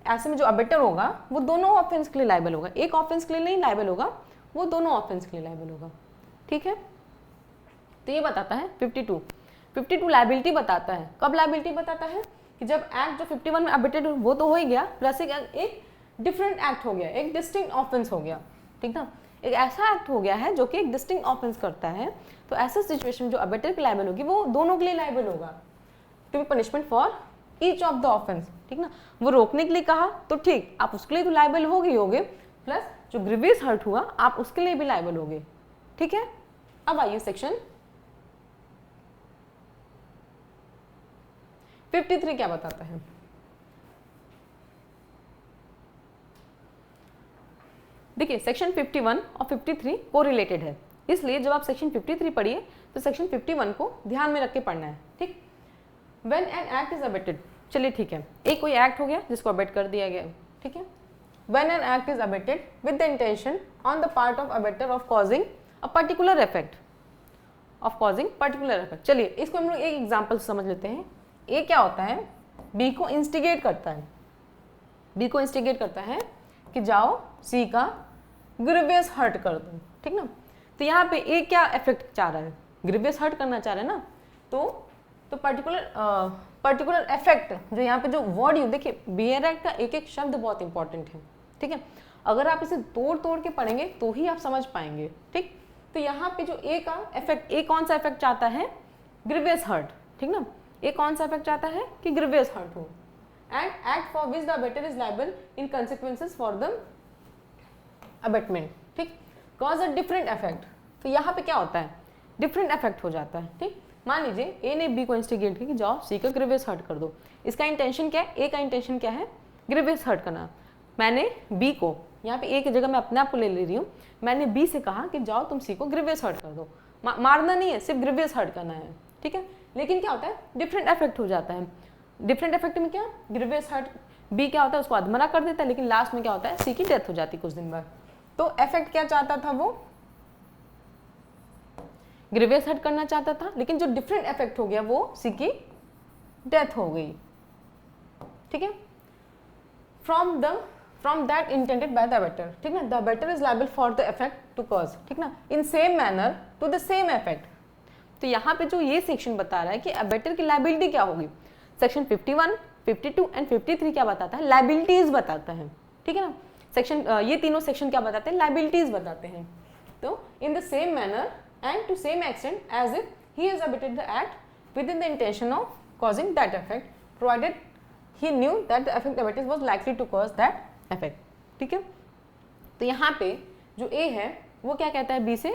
ऐसे में जो अबेटर होगा वो दोनों ऑफेंस के लिए लाइबल होगा. एक ऑफेंस के लिए नहीं लाइबल होगा, वो दोनों ऑफेंस के लिए लाइबल होगा. ठीक है, तो ये बताता है 52 लाइबिलिटी बताता है. कब लाइबिलिटी बताता है? कि जब एक्ट जो 51 में अबेटेड वो तो हो ही गया, प्लस एक डिफरेंट एक्ट हो गया, एक डिस्टिंक्ट ऑफेंस हो गया. ठीक ना, एक ऐसा एक्ट हो गया है जो कि एक डिस्टिंक्ट ऑफेंस करता है. तो ऐसे सिचुएशन में जो अबेटर की लाइबल होगी वो दोनों के लिए लाइबल होगा to be punishment for each of the offence. ठीक ना, वो रोकने के लिए कहा तो ठीक, आप उसके लिए तो लाइबल होगे, प्लस जो ग्रीवियस हर्ट हुआ आप उसके लिए भी लाइबल होगे. ठीक है, अब आइए सेक्शन 53 क्या बताता है? देखिए सेक्शन 51 और 53 को रिलेटेड है, इसलिए जब आप सेक्शन 53 पढ़िए तो सेक्शन 51 को ध्यान में रख के पढ़ना है. ठीक, when an act is abetted. चलिए ठीक है, एक कोई एक्ट हो गया जिसको अबेट कर दिया गया. ठीक है, when an act is abetted with the intention on the part of abettor of causing a particular effect. चलिए इसको हम लोग एक एग्जाम्पल समझ लेते हैं. ए क्या होता है? बी को इंस्टिगेट करता है. कि जाओ सी का ग्रीवियस हर्ट कर दो. ठीक ना, तो यहाँ पे ए क्या इफेक्ट चाह रहा है? ग्रीवियस हर्ट करना चाह रहा है ना. तो पर्टिकुलर इफेक्ट जो यहाँ पे जो वर्ड देखिए, बियर एक्ट का एक शब्द बहुत इंपॉर्टेंट है. ठीक है। अगर आप इसे तोड़ तोड़ के पढ़ेंगे तो ही आप समझ पाएंगे, ठीक। तो यहाँ पे जो ए का इफेक्ट, ए कौन सा इफेक्ट चाहता है, ग्रीवियस हर्ट, ठीक ना। ए कौन सा इफेक्ट चाहता है कि ग्रीवियस हर्ट हो, and act for which the abettor is liable in consequences for the abetment, ठीक। कॉज अ डिफरेंट इफेक्ट, तो यहाँ पे क्या होता है, डिफरेंट इफेक्ट हो जाता है, ठीक। मान लीजिए ए ने बी को इंस्टिगेट किया कि जाओ सी का ग्रीवियस हर्ट कर दो। इसका इंटेंशन क्या है, ए का इंटेंशन क्या है, ग्रीवियस हर्ट करना। मैंने बी को, यहाँ पे ए की जगह मैं अपने आप को ले रही हूँ, मैंने बी से कहा कि जाओ तुम सी को ग्रीवियस हर्ट कर दो। मारना नहीं है, सिर्फ ग्रीवियस हर्ट करना है, ठीक है। लेकिन क्या होता है, डिफरेंट इफेक्ट हो जाता है। डिफरेंट इफेक्ट में क्या, ग्रीवियस हर्ट, बी क्या होता है उसको अधमरा कर देता है, लेकिन लास्ट में क्या होता है, सी की डेथ हो जाती है कुछ दिन बाद। तो इफेक्ट क्या चाहता था, वो ग्रीवियस हर्ट करना चाहता था, लेकिन जो डिफरेंट इफेक्ट हो गया वो सी की डेथ हो गई, ठीक है। From that intended by the abettor, ठीक ना, the abettor is liable for the effect to cause, ठीक ना, in same manner to the same effect. तो यहाँ पे जो ये सेक्शन बता रहा है कि अबेटर की लायबिलिटी क्या होगी, सेक्शन 51, 52 एंड 53 क्या बताता है, लायबिलिटीज बताता है, ठीक है ना। सेक्शन ये तीनों सेक्शन क्या बताते हैं, लायबिलिटीज बताते हैं। तो इन the same manner and to same extent as if he has abetted the act within the intention of causing that effect, provided he knew that the effect abated was likely to cause that effect, ठीक है। तो यहाँ पे जो A है वो क्या कहता है B से,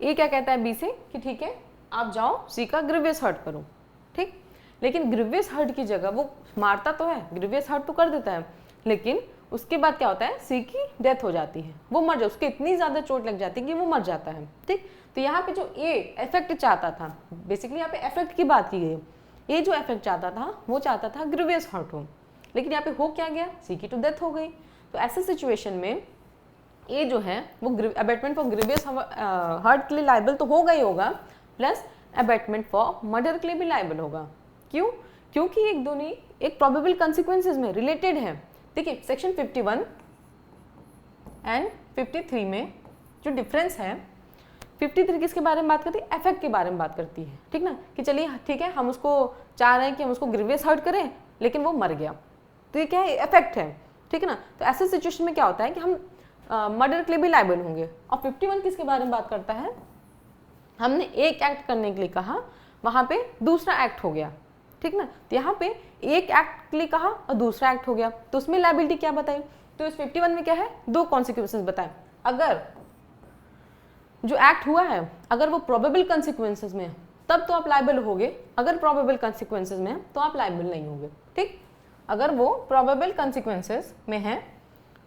A क्या कहता है B से कि ठीक है आप जाओ C का ग्रीवियस हर्ट करो, ठीक। लेकिन ग्रीवियस हर्ट की जगह वो मारता तो है, ग्रीवियस हर्ट तो कर देता है, लेकिन उसके बाद क्या होता है, सी की डेथ हो जाती है, वो मर जाता है, उसके इतनी ज़्यादा चोट लग जाती है कि वो मर जाता है, ठीक। तो यहाँ पे जो ए इफेक्ट चाहता था, बेसिकली यहाँ पे इफेक्ट की बात की गई है, ए जो इफेक्ट चाहता था वो चाहता था ग्रीवियस हर्ट हो, लेकिन यहाँ पे हो क्या गया, सी की तो डेथ हो गई। तो ऐसे सिचुएशन में ए जो है वो अबेटमेंट फॉर ग्रीवियस हर्ट के लिए लायबल तो होगा ही होगा, प्लस अबेटमेंट फॉर मर्डर के लिए भी लायबल होगा। क्यों, क्योंकि एक दोनों एक प्रोबेबल कंसिक्वेंसेज में रिलेटेड है। देखिए सेक्शन 51 एंड 53 में जो डिफरेंस है, 53 किसके बारे में बात करती है, इफेक्ट के बारे में बात करती है, ठीक ना, कि चलिए ठीक है हम उसको चाह रहे हैं कि हम उसको ग्रीवियस हर्ट करें, लेकिन वो मर गया, तो ये क्या है, इफेक्ट है, ठीक है ना। तो ऐसे सिचुएशन में क्या होता है कि हम मर्डर के लिए भी लायबल होंगे। और 51 किसके बारे में बात करता है, हमने एक एक्ट करने के लिए कहा, वहां पे दूसरा एक्ट हो गया, ठीक ना। तो यहाँ पे एक एक्ट के लिए कहा और दूसरा एक्ट हो गया, तो उसमें लायबिलिटी क्या बताई, तो इस 51 में क्या है, दो कॉन्सिक्वेंसेस बताए। अगर जो एक्ट हुआ है अगर वो प्रोबेबल कंसिक्वेंसेस में है तब तो आप लायबल होगे, अगर प्रोबेबल कंसिक्वेंसेस में है तो आप लायबल नहीं होगे, ठीक। अगर वो प्रोबेबल कंसिक्वेंसेस में है,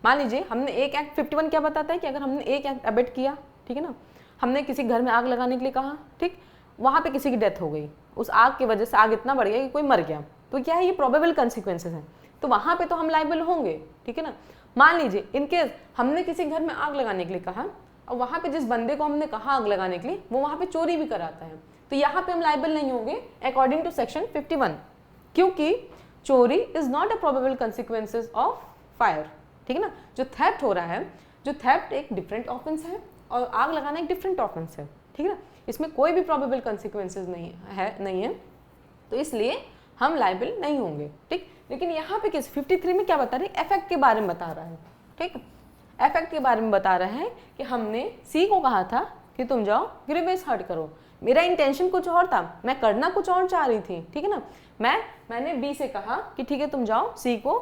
मान लीजिए हमने एक एक्ट, 51 क्या बताता है कि अगर हमने एक एक्ट अबेट किया, ठीक है ना, हमने किसी घर में आग लगाने के लिए कहा, ठीक, वहाँ पे किसी की डेथ हो गई, उस आग की वजह से आग इतना बढ़ गया कि कोई मर गया, तो क्या है, ये प्रोबेबल कंसिक्वेंसेस हैं, तो वहाँ पे तो हम लायबल होंगे, ठीक है ना। मान लीजिए इन केस हमने किसी घर में आग लगाने के लिए कहा और वहाँ पे जिस बंदे को हमने कहा आग लगाने के लिए वो वहाँ पे चोरी भी कराता है, तो यहाँ पे हम लायबल नहीं होंगे अकॉर्डिंग टू सेक्शन 51, क्योंकि चोरी is not a probable consequences of fire, ठीक है ना। जो थेफ्ट हो रहा है, जो थेफ्ट एक डिफरेंट ऑफेंस है और आग लगाना एक डिफरेंट ऑफेंस है, ठीक है ना, इसमें कोई भी प्रोबेबल कंसिक्वेंसेस नहीं है, तो इसलिए हम लायबल नहीं होंगे, ठीक। लेकिन यहाँ पे किस 53 में क्या बता रहे हैं, इफेक्ट के बारे में बता रहा है, ठीक, इफेक्ट के बारे में बता रहा है कि हमने सी को कहा था कि तुम जाओ ग्रीवियस हर्ट करो, मेरा इंटेंशन कुछ और था, मैं करना कुछ और चाह रही थी, ठीक है ना, मैंने बी से कहा कि ठीक है तुम जाओ सी को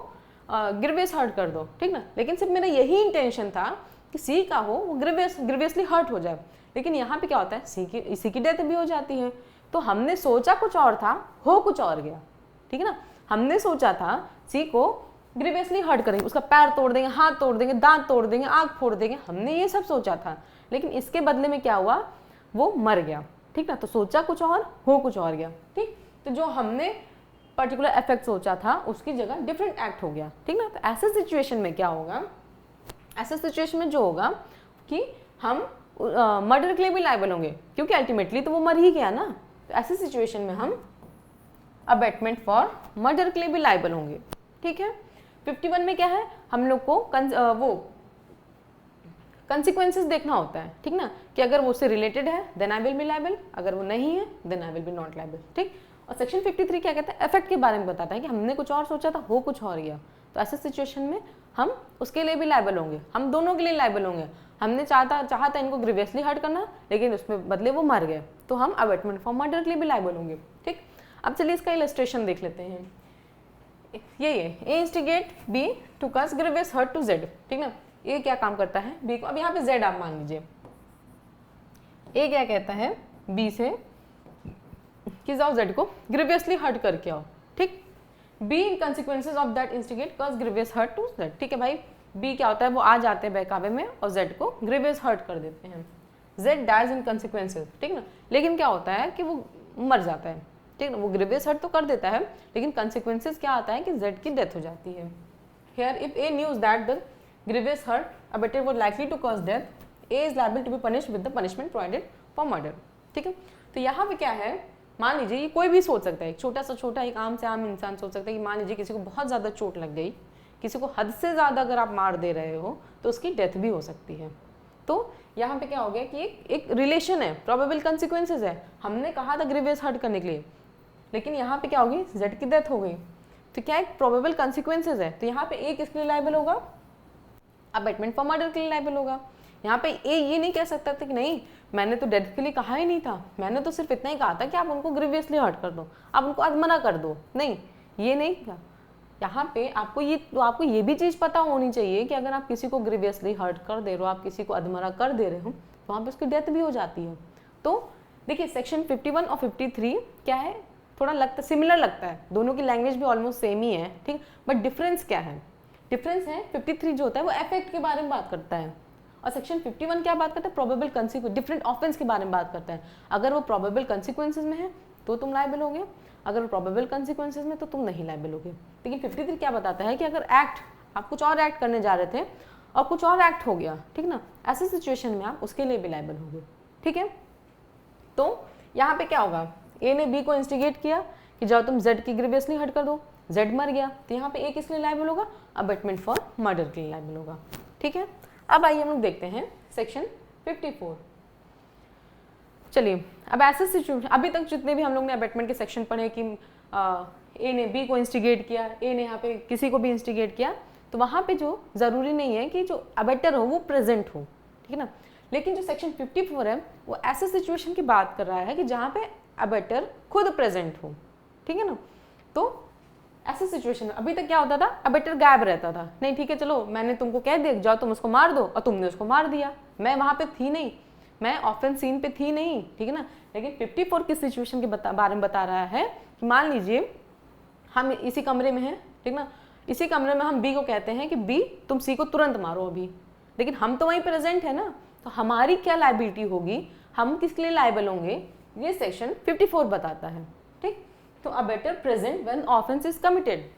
ग्रीवियस हर्ट कर दो, ठीक ना, लेकिन सिर्फ मेरा यही इंटेंशन था कि सी का हो वो ग्रीवियसली हर्ट हो जाए, लेकिन यहाँ पे क्या होता है, सी की डेथ भी हो जाती है। तो हमने सोचा कुछ और था, हो कुछ और गया, ठीक है ना। हमने सोचा था सी को ग्रीवियसली हर्ट करेंगे, उसका पैर तोड़ देंगे, हाथ तोड़ देंगे, दांत तोड़ देंगे, आँख फोड़ देंगे, हमने ये सब सोचा था, लेकिन इसके बदले में क्या हुआ, वो मर गया, ठीक ना। तो सोचा कुछ और, हो कुछ और गया, ठीक। तो जो हमने पर्टिकुलर इफेक्ट सोचा था उसकी जगह डिफरेंट एक्ट हो गया, ठीक ना। तो ऐसे सिचुएशन में क्या होगा, ऐसे सिचुएशन में जो होगा कि हम मर्डर के लिए भी लायबल होंगे, क्योंकि अल्टीमेटली तो वो मर ही गया ना। तो ऐसे सिचुएशन में हम अबेटमेंट फॉर मर्डर के लिए भी लायबल होंगे, ठीक है। 51 में क्या है, हम लोग को वो कंसिक्वेंसेस देखना होता है, ठीक ना, कि अगर वो उससे रिलेटेड है then I will be liable, अगर वो नहीं है then I will be not liable, ठीक। और सेक्शन 53 क्या कहता है, इफेक्ट के बारे में बताता है कि हमने कुछ और सोचा था, हो कुछ और गया, तो ऐसे सिचुएशन में हम उसके लिए भी लायबल होंगे, हम दोनों के लिए लायबल होंगे। हमने चाहा था इनको ग्रीवियसली हर्ट करना, लेकिन उसमें बदले वो मर गए, तो हम अबेटमेंट फॉर मर्डर के लिए भी लायबल होंगे। ठीक, अब चलिए इसका इलस्ट्रेशन देख लेते हैं। ये A instigate B to cause grievous hurt to Z. ठीक ना, ये क्या काम करता है बी को, अब यहाँ पे जेड आप मान लीजिए, ए क्या कहता है बी से कि जाओ जेड को ग्रीवियसली हर्ट करके आओ। ठीक, B in consequences of that instigate cause grievous hurt to Z. ठीक है भाई, बी क्या होता है, वो आ जाते हैं बहकावे में और जेड को ग्रीवियस हर्ट कर देते हैं। Z dies in consequences. ठीक ना, लेकिन क्या होता है कि वो मर जाता है। ठीक ना, वो ग्रीवियस हर्ट तो कर देता है, लेकिन कंसिक्वेंसेज क्या आता है कि जेड की डेथ हो जाती है। Here if A knew that the grievous hurt abetted would likely to cause death, A is liable to be punished with the punishment provided for murder. ठीक है, तो यहाँ पे क्या है, मान लीजिए ये कोई भी सोच सकता है, एक छोटा सा छोटा एक आम से आम इंसान सोच सकता है कि मान लीजिए किसी को बहुत ज़्यादा चोट लग गई, किसी को हद से ज़्यादा अगर आप मार दे रहे हो तो उसकी डेथ भी हो सकती है। तो यहाँ पे क्या हो गया कि एक रिलेशन है, प्रोबेबल कंसिक्वेंसेज है। हमने कहा था ग्रीवियस हर्ट करने के लिए, लेकिन यहाँ पे क्या होगी, जेड की डेथ हो गई, तो क्या एक प्रोबेबल कंसिक्वेंसेज है। तो यहाँ पे ए किसके लिए लायबल होगा, अबेटमेंट फॉर मर्डर के लिए लायबल होगा। यहाँ पे ए ये नहीं कह सकता था कि नहीं मैंने तो डेथ के लिए कहा ही नहीं था, मैंने तो सिर्फ इतना ही कहा था कि आप उनको ग्रीवियसली हर्ट कर दो, आप उनको अधमरा कर दो, नहीं ये नहीं कहा। यहाँ पे आपको ये भी चीज़ पता होनी चाहिए कि अगर आप किसी को ग्रीवियसली हर्ट कर दे रहे हो, आप किसी को अधमरा कर दे रहे हो, तो वहाँ पे उसकी डेथ भी हो जाती है। तो देखिए सेक्शन 51 और 53 क्या है, थोड़ा सिमिलर लगता है, दोनों की लैंग्वेज भी ऑलमोस्ट सेम ही है। ठीक, बट डिफरेंस क्या है, डिफरेंस है 53 जो होता है वो इफेक्ट के बारे में बात करता है, और सेक्शन 51 क्या बात करता है, प्रोबेबल कंसिक्वेंस, डिफरेंट ऑफेंस के बारे में बात करता है। अगर वो प्रोबेबल कंसिक्वेंसेज में है तो तुम लायबल होगे, अगर वो प्रोबेबल कंसिक्वेंसेज में तो तुम नहीं लायबल होगे। लेकिन 53 क्या बताता है कि अगर एक्ट आप कुछ और एक्ट करने जा रहे थे और कुछ और एक्ट हो गया, ठीक ना, ऐसे सिचुएशन में आप उसके लिए भी लायबल होगे। ठीक है, तो यहाँ पे क्या होगा, ए ने बी को इंस्टिगेट किया कि जाओ तुम जेड की ग्रीवियसली हर्ट कर दो, जेड मर गया, तो यहाँ पे ए किस लिए लायबल होगा, अबेटमेंट फॉर मर्डर के लिए लायबल होगा। ठीक है, अब आइए हम लोग देखते हैं सेक्शन 54। चलिए, अब ऐसे सिचुएशन, अभी तक जितने भी हम लोग ने अबेटमेंट के सेक्शन पढ़े कि ए ने बी को इंस्टिगेट किया, ए ने यहाँ पे किसी को भी इंस्टिगेट किया, तो वहाँ पे जो ज़रूरी नहीं है कि जो अबेटर हो वो प्रेजेंट हो, ठीक है ना। लेकिन जो सेक्शन 54 है वो ऐसे सिचुएशन की बात कर रहा है कि जहाँ पे अबेटर खुद प्रेजेंट हो, ठीक है ना। तो ऐसे सिचुएशन अभी तक क्या होता था, अबेटर गायब रहता था, नहीं ठीक है चलो मैंने तुमको कह दिया जाओ तुम उसको मार दो, और तुमने उसको मार दिया, मैं वहाँ पे थी नहीं, मैं ऑफेंस सीन पे थी नहीं, ठीक है ना। लेकिन 54 की सिचुएशन के बारे में बता रहा है कि मान लीजिए हम इसी कमरे में हैं, ठीक ना, इसी कमरे में हम बी को कहते हैं कि बी तुम सी को तुरंत मारो अभी, लेकिन हम तो वहीं प्रेजेंट है ना, तो हमारी क्या लायबिलिटी होगी, हम किसके लिए लायबल होंगे, ये सेक्शन 54 बताता है। ठीक, तो abettor present when offence is committed,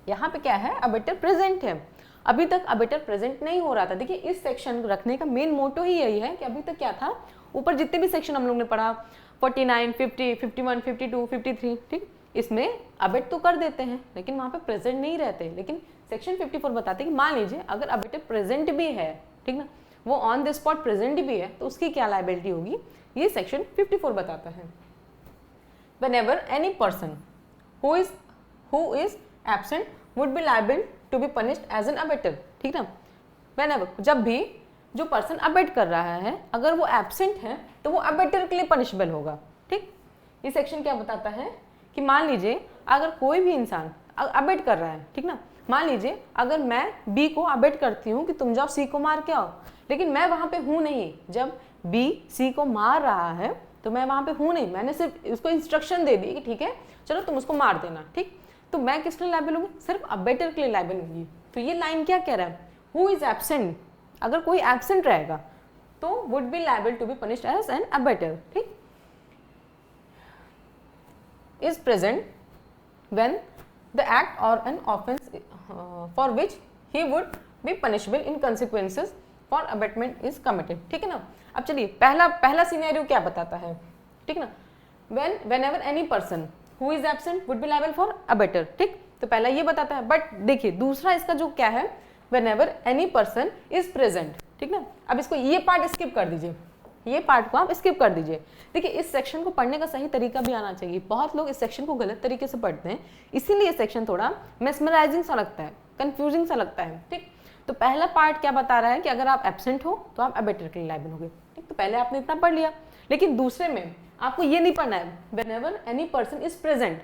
यहाँ पे क्या है, अबेटर प्रेजेंट है। अभी तक अबेटर प्रेजेंट नहीं हो रहा था। देखिए इस सेक्शन रखने का मेन मोटो ही यही है कि अभी तक क्या था, ऊपर जितने भी सेक्शन हम लोग ने पढ़ा 49, 50, 51, 52, 53, ठीक, इसमें अबेट तो कर देते हैं लेकिन वहाँ पे प्रेजेंट नहीं रहते। लेकिन सेक्शन 54 बताते हैं कि मान लीजिए अगर अबेटर प्रेजेंट भी है, ठीक ना, वो ऑन द स्पॉट प्रेजेंट भी है, तो उसकी क्या लायबिलिटी होगी, ये सेक्शन 54 बताता है। Whenever any person who is absent would be liable to be punished as an abettor, ठीक ना। Whenever, जब भी जो पर्सन अबेट कर रहा है अगर वो एब्सेंट है तो वो अबेटर के लिए पनिशेबल होगा। ठीक, ये सेक्शन क्या बताता है कि मान लीजिए अगर कोई भी इंसान अबेट कर रहा है, ठीक ना, मान लीजिए अगर मैं बी को अबेट करती हूँ कि तुम जाओ सी को मार के आओ, लेकिन मैं वहाँ पे हूँ नहीं, जब बी सी को मार रहा है तो मैं वहाँ पे हूँ नहीं, मैंने सिर्फ उसको इंस्ट्रक्शन दे दी कि ठीक है चलो तुम उसको मार देना, ठीक, तो मैं किसके लिए लायबल होंगी, सिर्फ अबेटर के लिए लायबल होंगी। तो ये लाइन क्या कह रहा है, हु इज एब्सेंट, अगर कोई एब्सेंट रहेगा तो would be liable to be punished as an abettor, ठीक, is present when the act or an offence for which he would be punishable in consequences for abetment is committed, ठीक है ना। अब चलिए पहला सिनेरियो क्या बताता है, ठीक ना, whenever any person who is absent would be liable for abetter, ठीक, तो पहला ये बताता है। बट देखिए दूसरा इसका जो क्या है, whenever any person is present, ठीक ना। अब इसको ये पार्ट स्किप कर दीजिए, ये पार्ट को आप स्किप कर दीजिए। देखिए इस सेक्शन को पढ़ने का सही तरीका भी आना चाहिए। बहुत लोग इस सेक्शन को गलत तरीके से पढ़ते हैं, इसीलिए सेक्शन थोड़ा मेस्मराइजिंग सा लगता है, कंफ्यूजिंग सा लगता है। ठीक, तो पहला पार्ट क्या बता रहा है कि अगर आप एब्सेंट हो तो आप अबेटर के लिए लायबल होगे। ठीक, तो पहले आपने इतना पढ़ लिया, लेकिन दूसरे में आपको ये नहीं पढ़ना है whenever any person is present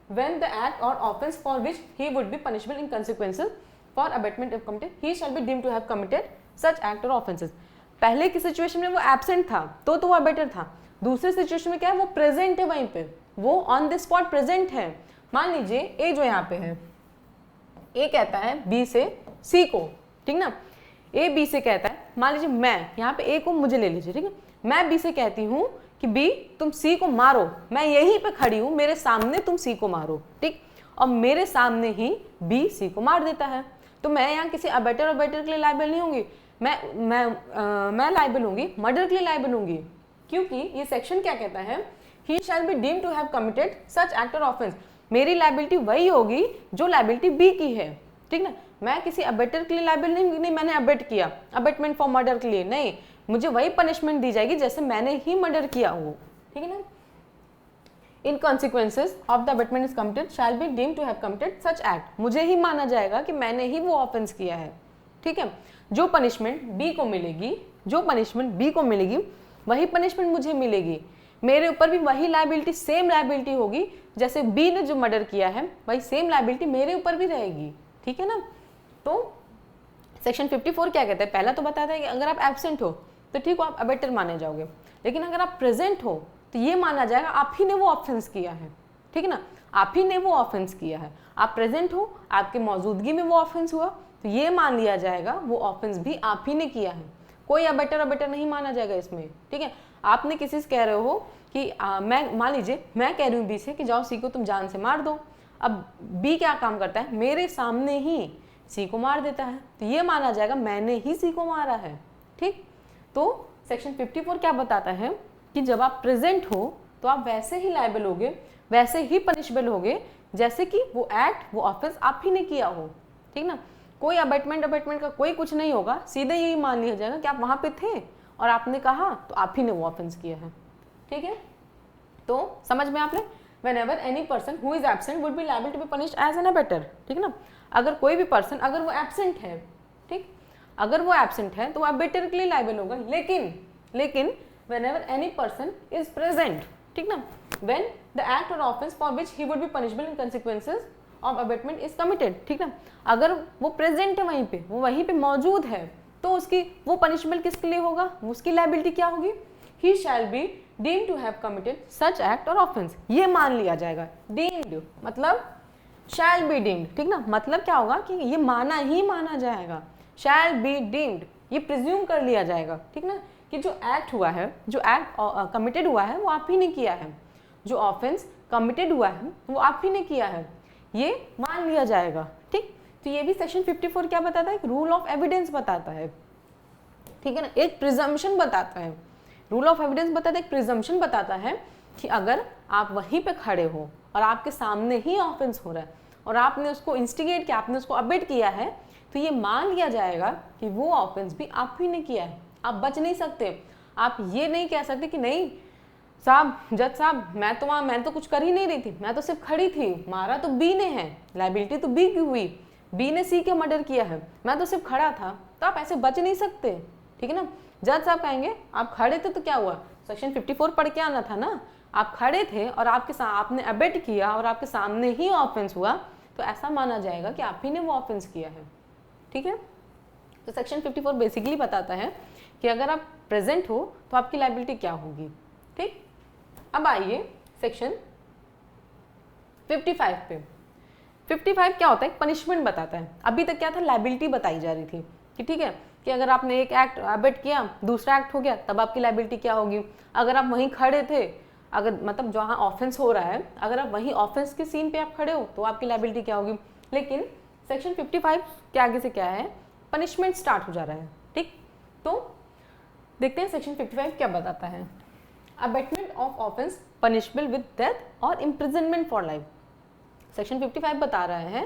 when the act or offense for which he would be punishable in consequences for abatement if committed, he shall be deemed to have committed such act or offenses। पहले की सिचुएशन में वो एब्सेंट था तो वो अबेटर था, दूसरे सिचुएशन में क्या है, वो प्रेजेंट है, वहीं पे वो ऑन द स्पॉट प्रेजेंट है। मान लीजिए ए जो यहाँ पे है, ए कहता है बी से सी को, ठीक ना, ए बी से कहता है, मान लीजिए मैं यहाँ पे ए को मुझे ले लीजिए, ठीक है, मैं बी से कहती हूँ कि बी तुम सी को मारो, मैं यहीं पे खड़ी हूं, मेरे सामने तुम सी को मारो, ठीक, और मेरे सामने ही बी सी को मार देता है, तो मैं यहाँ किसी अबेटर के लिए लायबल नहीं होंगी, मैं लायबल होंगी, मर्डर के लिए लायबल होंगी, क्योंकि ये सेक्शन क्या कहता है, he shall be deemed to have committed such act or offence. मेरी लायबिलिटी वही होगी जो लायबिलिटी बी की है, ठीक ना, मैं किसी अबेटर के लिए लायबल नहीं, मैंने अबेट किया, अबेटमेंट फॉर मर्डर के लिए नहीं, मुझे वही पनिशमेंट दी जाएगी जैसे मैंने ही मर्डर किया हो, ठीक है ना। In consequences of the abetment is committed shall be deemed to have committed such act, मुझे ही माना जाएगा कि मैंने ही वो ऑफेंस किया है, ठीक है। जो पनिशमेंट बी को मिलेगी, जो पनिशमेंट बी को मिलेगी वही पनिशमेंट मुझे मिलेगी, मेरे ऊपर भी वही लायबिलिटी, सेम लायबिलिटी होगी, जैसे बी ने जो मर्डर किया है वही सेम लायबिलिटी मेरे ऊपर भी रहेगी, ठीक है ना। तो सेक्शन 54 क्या कहता है, पहला तो बताता है कि अगर आप एब्सेंट हो तो ठीक हो, आप अबेटर माने जाओगे, लेकिन अगर आप प्रेजेंट हो तो ये माना जाएगा आप ही ने वो ऑफेंस किया है, ठीक है ना, आप ही ने वो ऑफेंस किया है, आप प्रेजेंट हो, आपके मौजूदगी में वो ऑफेंस हुआ, तो ये मान लिया जाएगा वो ऑफेंस भी आप ही ने किया है, कोई अबेटर नहीं माना जाएगा इसमें, ठीक है। आपने किसी से कह रहे हो कि मैं मान लीजिए मैं कह रही हूँ बी से कि जाओ सी को तुम जान से मार दो, अब बी क्या काम करता है, मेरे सामने ही सी को मार देता है, तो ये माना जाएगा मैंने ही सी को मारा है, ठीक। तो सेक्शन 54 क्या बताता है कि जब आप प्रेजेंट हो तो आप वैसे ही लायबल होगे, वैसे ही पनिशबल होगे जैसे कि वो एक्ट, वो ऑफेंस आप ही ने किया हो, ठीक ना, कोई अबेटमेंट का कोई कुछ नहीं होगा, सीधे यही मान लिया जाएगा कि आप वहां पे थे और आपने कहा तो आप ही ने वो ऑफेंस किया है, ठीक है। तो समझ में आपने, whenever any person who is absent would be liable to be punished as an abetter, ठीक है ना, अगर कोई भी पर्सन अगर वो एब्सेंट है, ठीक, अगर वो एब्सेंट है तो वो अबेटर के लिए लायबल होगा, लेकिन whenever any person is present, ठीक ना, when the act or offense for which he would be punishable in consequences of abatement is committed, ठीक ना, अगर वो प्रेजेंट है वहीं पे, वो वहीं पे मौजूद है, तो उसकी वो पनिशमेंट किसके लिए होगा, उसकी लायबिलिटी क्या होगी, he shall be deemed to have committed such act or offense, ये मान लिया जाएगा, deemed मतलब shall be deemed, ठीक ना, मतलब क्या होगा कि ये माना ही माना जाएगा, shall be deemed, ये प्रिज्यूम कर लिया जाएगा, ठीक ना, कि जो एक्ट हुआ है, जो एक्ट कमिटेड हुआ है वो आप ही ने किया है, जो ऑफेंस कमिटेड हुआ है वो आप ही ने किया है, ये मान लिया जाएगा, ठीक। तो ये भी सेक्शन 54 क्या बताता है, रूल ऑफ एविडेंस बताता है, ठीक है ना, एक प्रिजम्पशन बताता है, रूल ऑफ एविडेंस बताता है, एक प्रिजम्पशन बताता है कि अगर आप वहीं पे खड़े हो और आपके सामने ही ऑफेंस हो रहा है और आपने उसको इंस्टिगेट किया, आपने उसको अबेट किया है, तो ये मान लिया जाएगा कि वो ऑफेंस भी आप ही ने किया है, आप बच नहीं सकते, आप ये नहीं कह सकते कि नहीं साहब, जज साहब, मैं तो कुछ कर ही नहीं रही थी, मैं तो सिर्फ खड़ी थी, मारा तो बी ने है, लायबिलिटी तो बी की हुई, बी ने सी के मर्डर किया है, मैं तो सिर्फ खड़ा था, तो आप ऐसे बच नहीं सकते, ठीक है ना। जज साहब कहेंगे आप खड़े थे तो क्या हुआ, सेक्शन 54 पढ़ के आना था ना, आप खड़े थे और आपने अबेट किया और आपके सामने ही ऑफेंस हुआ, तो ऐसा माना जाएगा कि आप ही ने वो ऑफेंस किया है, ठीक है। तो सेक्शन 54 बेसिकली बताता है कि अगर आप प्रेजेंट हो तो आपकी लायबिलिटी क्या होगी, ठीक। अब आइए सेक्शन 55 पे। 55 क्या होता है, पनिशमेंट बताता है। अभी तक क्या था, लायबिलिटी बताई जा रही थी कि ठीक है कि अगर आपने एक एक्ट अबेट किया, दूसरा एक्ट हो गया, तब आपकी लायबिलिटी क्या होगी, अगर आप वहीं खड़े थे, अगर मतलब जहाँ ऑफेंस हो रहा है, अगर आप वहीं ऑफेंस के सीन पे आप खड़े हो तो आपकी लायबिलिटी क्या होगी। लेकिन सेक्शन 55 के आगे से क्या है, पनिशमेंट स्टार्ट हो जा रहा है, ठीक। तो देखते हैं सेक्शन 55 क्या बताता है। Abetment of offence punishable with death और इम्प्रिजनमेंट फॉर लाइफ। सेक्शन 55 बता रहा है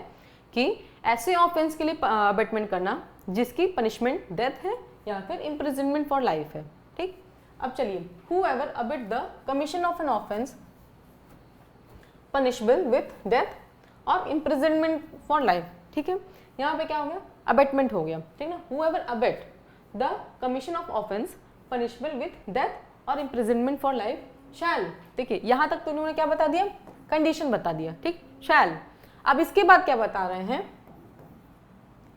कि ऐसे ऑफेंस के लिए अबेटमेंट करना जिसकी पनिशमेंट डेथ है या फिर इम्प्रिजनमेंट फॉर लाइफ है, ठीक। अब चलिए, whoever abet the commission of an offense punishable with death और imprisonment for life, ठीक है, यहाँ पे क्या हो गया, अबेटमेंट हो गया, ठीक ना, whoever abet the commission of offense punishable with death और imprisonment for life shall, देखिए यहाँ तक तो उन्होंने क्या बता दिया, कंडीशन बता दिया, ठीक, shall। अब इसके बाद क्या बता रहे हैं,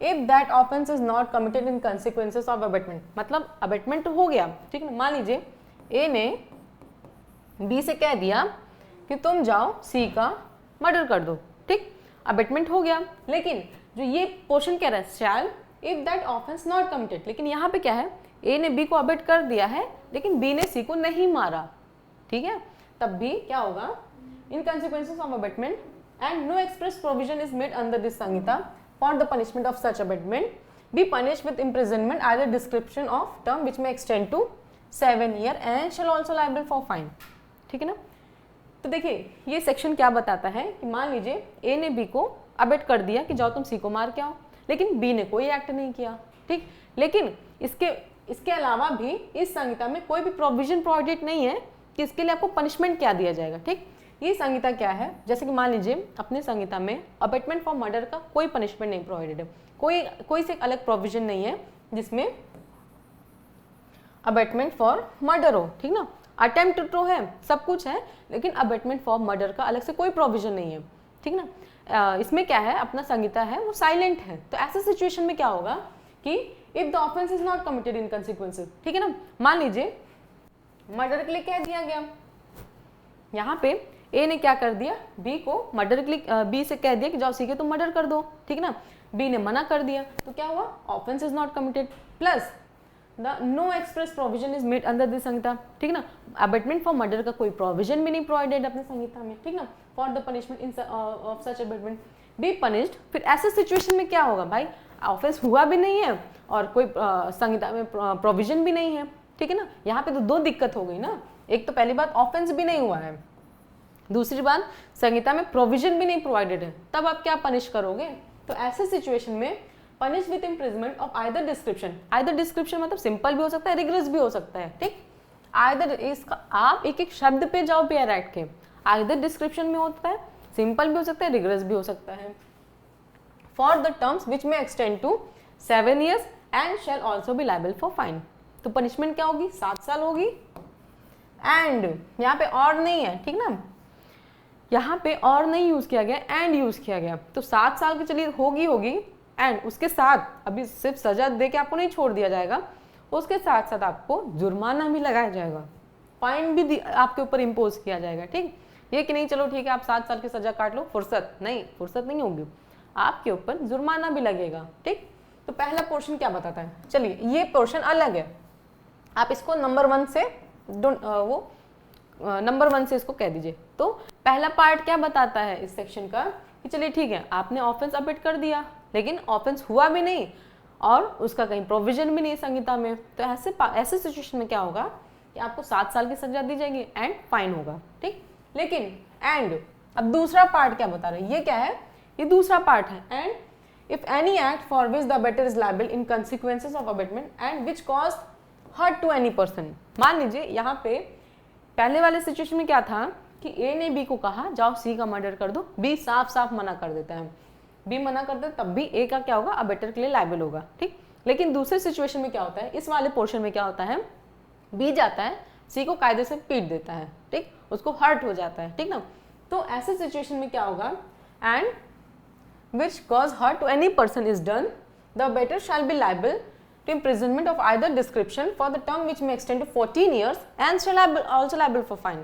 if that offense is not committed in consequences of abatement, मतलब अबेटमेंट हो गया, ठीक है, मान लीजिए ए ने बी से कह दिया कि तुम जाओ सी का मर्डर कर दो, ठीक, अबेटमेंट हो गया, लेकिन जो ये पोर्शन कह रहा है shall if that offence not committed, लेकिन यहाँ पे क्या है, ए ने बी को अबेट कर दिया है लेकिन बी ने सी को नहीं मारा, ठीक है, तब भी क्या होगा, in consequences of abetment and no express provision is made under this Sanhita for the punishment of such abetment be punished with imprisonment either description of term which may extend to 7 years and shall also liable for fine, ठीक है ना। तो देखिए ये सेक्शन क्या बताता है कि मान लीजिए ए ने बी को अबेट कर दिया कि जाओ तुम सी को मार के आओ, लेकिन बी ने कोई एक्ट नहीं किया, ठीक, लेकिन इसके अलावा भी इस संहिता में कोई भी प्रोविजन प्रोवाइडेड नहीं है कि इसके लिए आपको पनिशमेंट क्या दिया जाएगा, ठीक। ये संहिता क्या है, जैसे कि मान लीजिए अपने संहिता में अबेटमेंट फॉर मर्डर का कोई पनिशमेंट नहीं प्रोवाइडेड है, कोई से अलग प्रोविजन नहीं है जिसमें अबेटमेंट फॉर मर्डर हो, ठीक ना, अटेम्प्ट तो है, सब कुछ है, लेकिन अबेटमेंट फॉर मर्डर का अलग से कोई प्रोविजन नहीं है, ठीक ना। इसमें क्या है, अपना संहिता है वो साइलेंट है, तो ऐसे सिचुएशन में क्या होगा कि if the offence is not committed in consequences, ठीक है ना, मान लीजिए मर्डर के लिए कह दिया गया, यहाँ पे ए ने क्या कर दिया, बी को मर्डर के लिए बी से कह दिया कि जाओ सी के तुम मर्डर कर दो, ठीक है ना, बी ने मना कर दिया, तो क्या हुआ, offence is not committed plus the no express provision is made under this Sanhita, ठीक है ना, अबेटमेंट फॉर मर्डर का कोई प्रोविजन भी नहीं प्रोवाइडेड अपने संहिता में, ठीक ना, for the punishment in of such abetment B punished. फिर ऐसे सिचुएशन में क्या होगा भाई, ऑफेंस हुआ भी नहीं है और कोई संहिता में प्रोविजन भी नहीं है, ठीक है ना, यहाँ पे तो दो दिक्कत हो गई ना, एक तो पहली बात ऑफेंस भी नहीं हुआ है, दूसरी बात संहिता में प्रोविजन भी नहीं प्रोवाइडेड है, तब आप क्या पनिश करोगे, तो ऐसे सिचुएशन में punish with imprisonment of either description, either description मतलब सिंपल भी हो सकता है, रिगरस भी हो सकता है, ठीक, आइदर इसका आप एक एक शब्द पे जाओ पीआर एक्ट के, आइदर डिस्क्रिप्शन में होता है, सिंपल भी हो सकता है, रिगरस भी हो सकता है, for the terms which may extend to 7 years and shall also be liable for fine, तो पनिशमेंट क्या होगी, 7 साल होगी, एंड यहाँ पे और नहीं है, ठीक ना, यहाँ पे और नहीं यूज किया गया, एंड यूज किया गया, तो 7 साल की चलिए होगी, एंड उसके साथ अभी सिर्फ सजा दे के आपको नहीं छोड़ दिया जाएगा, उसके साथ साथ आपको जुर्माना भी लगाया जाएगा, फाइन भी आपके ऊपर इम्पोज किया जाएगा, ठीक, ये कि नहीं चलो ठीक है आप 7 साल की सजा काट लो, फुर्सत नहीं होगी, आपके ऊपर जुर्माना भी लगेगा, ठीक। तो पहला पोर्शन क्या बताता है, चलिए ये पोर्शन अलग है, आप इसको नंबर 1 से इसको कह दीजिए। तो पहला पार्ट क्या बताता है इस सेक्शन का कि चलिए ठीक है आपने ऑफेंस अबेट कर दिया लेकिन ऑफेंस हुआ भी नहीं और उसका कहीं प्रोविजन भी नहीं संहिता में, तो ऐसे सिचुएशन में क्या होगा कि आपको 7 साल की सजा दी जाएगी एंड फाइन होगा, ठीक। लेकिन एंड अब दूसरा पार्ट क्या बता रहे हैं, ये क्या है, ये दूसरा पार्ट है, and if any act for which the abettor is liable in consequences of abetment and which cause hurt to any person. मान लीजिए यहाँ पे पहले वाले सिचुएशन में क्या था कि ए ने बी को कहा जाओ सी का मर्डर कर दो, बी साफ साफ मना कर देता है, बी मना कर दे तब भी ए का क्या होगा, अबेटर के लिए लायबल होगा, ठीक। लेकिन दूसरे सिचुएशन में क्या होता है, इस वाले पोर्शन में क्या होता है, बी जाता है सी को कायदे से पीट देता है, ठीक, उसको हर्ट हो जाता है, ठीक ना। तो ऐसे सिचुएशन में क्या होगा, and which cause hurt to any person is done the abettor shall be liable to imprisonment of either description for the term which may extend to 14 years and shall also liable for fine।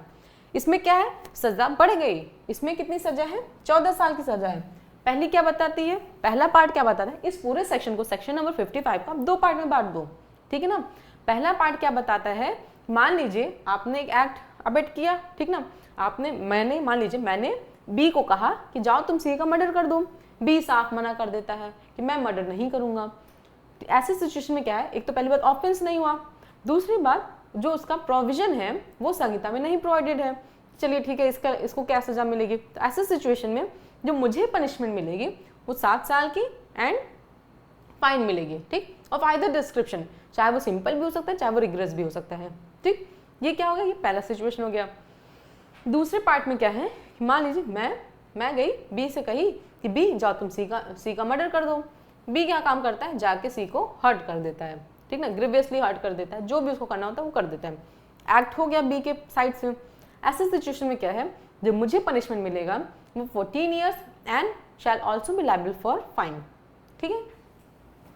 इसमें क्या है, सजा बढ़ गई, इसमें कितनी सजा है, 14 साल की सजा है। पहली क्या बताती है, पहला पार्ट क्या बताता है, इस पूरे सेक्शन को सेक्शन नंबर 55 का 2 पार्ट में बांट दो, ठीक है ना। पहला पार्ट क्या बताता है, मान लीजिए आपने एक एक्ट अबेट किया, ठीक ना, मान लीजिए मैंने बी को कहा कि जाओ तुम सी का मर्डर कर दो, बी साफ मना कर देता है कि मैं मर्डर नहीं करूंगा। ऐसे सिचुएशन में क्या है, एक तो पहली बात ऑफेंस नहीं हुआ, दूसरी बात जो उसका प्रोविजन है वो संहिता में नहीं प्रोवाइडेड है, चलिए ठीक है इसको क्या सजा मिलेगी, तो ऐसे सिचुएशन में जो मुझे पनिशमेंट मिलेगी वो 7 साल की एंड फाइन मिलेगी, ठीक। और फाइदर डिस्क्रिप्शन, चाहे वो सिंपल भी हो सकता है, चाहे वो रिग्रेस भी हो सकता है, ठीक। ये क्या होगा, ये पहला सिचुएशन हो गया। दूसरे पार्ट में क्या है, मान लीजिए मैं गई बी से कही कि बी जाओ तुम सी का मर्डर कर दो। बी क्या काम करता है, जाके सी को हर्ट कर देता है, ठीक ना, ग्रीवियसली हर्ट कर देता है, जो भी उसको करना होता है वो कर देता है। एक्ट हो गया बी के साइड से। ऐसे सिचुएशन में क्या है, जब मुझे पनिशमेंट मिलेगा वो 14 years and shall also be liable for fine, ठीक है।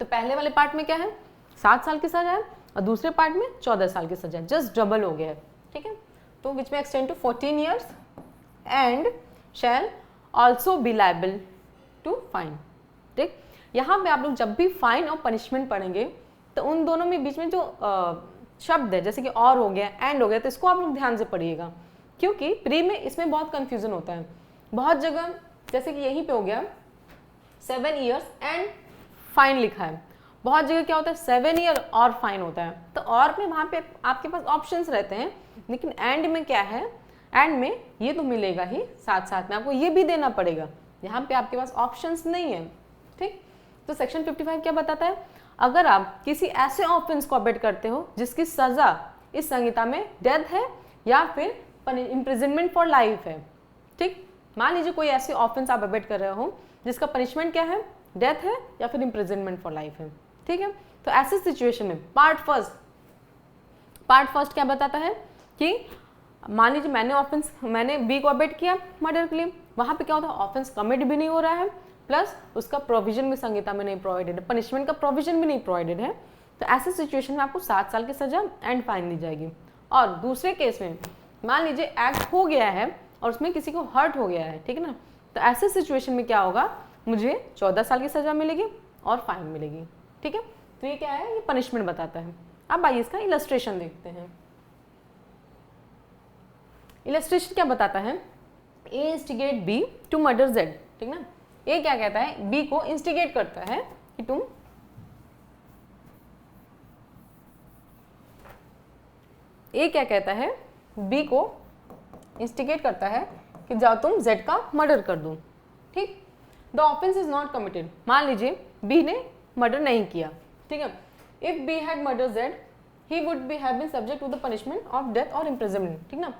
तो पहले वाले पार्ट में क्या है, 7 साल की सजा है और दूसरे पार्ट में 14 साल की सजा है, जस्ट डबल हो गया है, ठीक है। तो which may extend to 14 years and shall also be liable to fine, ठीक। यहाँ पे आप लोग जब भी फाइन और पनिशमेंट पढ़ेंगे तो उन दोनों में बीच में जो शब्द है, जैसे कि और हो गया, एंड हो गया, तो इसको आप लोग ध्यान से पढ़िएगा, क्योंकि प्री में इसमें बहुत कंफ्यूजन होता है। बहुत जगह जैसे कि यहीं पे हो गया 7 ईयर्स एंड फाइन लिखा है, बहुत जगह क्या होता है 7 ईयर और फाइन होता है। तो और में वहाँ पे आपके पास ऑप्शंस रहते हैं, लेकिन एंड में क्या है, एंड में ये तो मिलेगा ही, साथ साथ में आपको ये भी देना पड़ेगा, यहाँ पे आपके पास ऑप्शंस नहीं है, ठीक। तो सेक्शन 55 क्या बताता है, अगर आप किसी ऐसे ऑफेंस को अबेट करते हो जिसकी सजा इस संहिता में डेथ है या फिर इम्प्रिजनमेंट फॉर लाइफ है, ठीक। मान लीजिए कोई ऐसी ऑफेंस आप अबेट कर रहे हो जिसका पनिशमेंट क्या है, डेथ है या फिर इम्प्रिजनमेंट फॉर लाइफ है, ठीक है। तो ऐसे सिचुएशन में पार्ट फर्स्ट क्या बताता है कि मान लीजिए मैंने बी को अबेट किया मर्डर के लिए, वहां पे क्या होता है, ऑफेंस कमिट भी नहीं हो रहा है, प्लस उसका प्रोविजन भी संहिता में नहीं प्रोवाइडेड है, पनिशमेंट का प्रोविजन भी नहीं प्रोवाइडेड है। तो ऐसे सिचुएशन में आपको 7 साल की सजा एंड फाइन दी जाएगी। और दूसरे केस में मान लीजिए एक्ट हो गया है और उसमें किसी को हर्ट हो गया है, ठीक है ना, तो ऐसे सिचुएशन में क्या होगा, मुझे 14 साल की सजा मिलेगी और फाइन मिलेगी, ठीक है। तो ये क्या है, ये पनिशमेंट बताता है। अब आइए इसका इलस्ट्रेशन देखते हैं। इलस्ट्रेशन क्या बताता है, A instigate B to murder Z, ठीक ना। ए क्या कहता है, बी को इंस्टिगेट करता है कि तुम ए क्या कहता है, बी को इंस्टिगेट करता है कि जाओ तुम जेड का मर्डर कर दो, ठीक। The offence is not committed, मान लीजिए बी ने मर्डर नहीं किया, ठीक है। If B had murder Z he would be have been subject to the punishment of death और इम्प्रिजनमेंट, ठीक ना।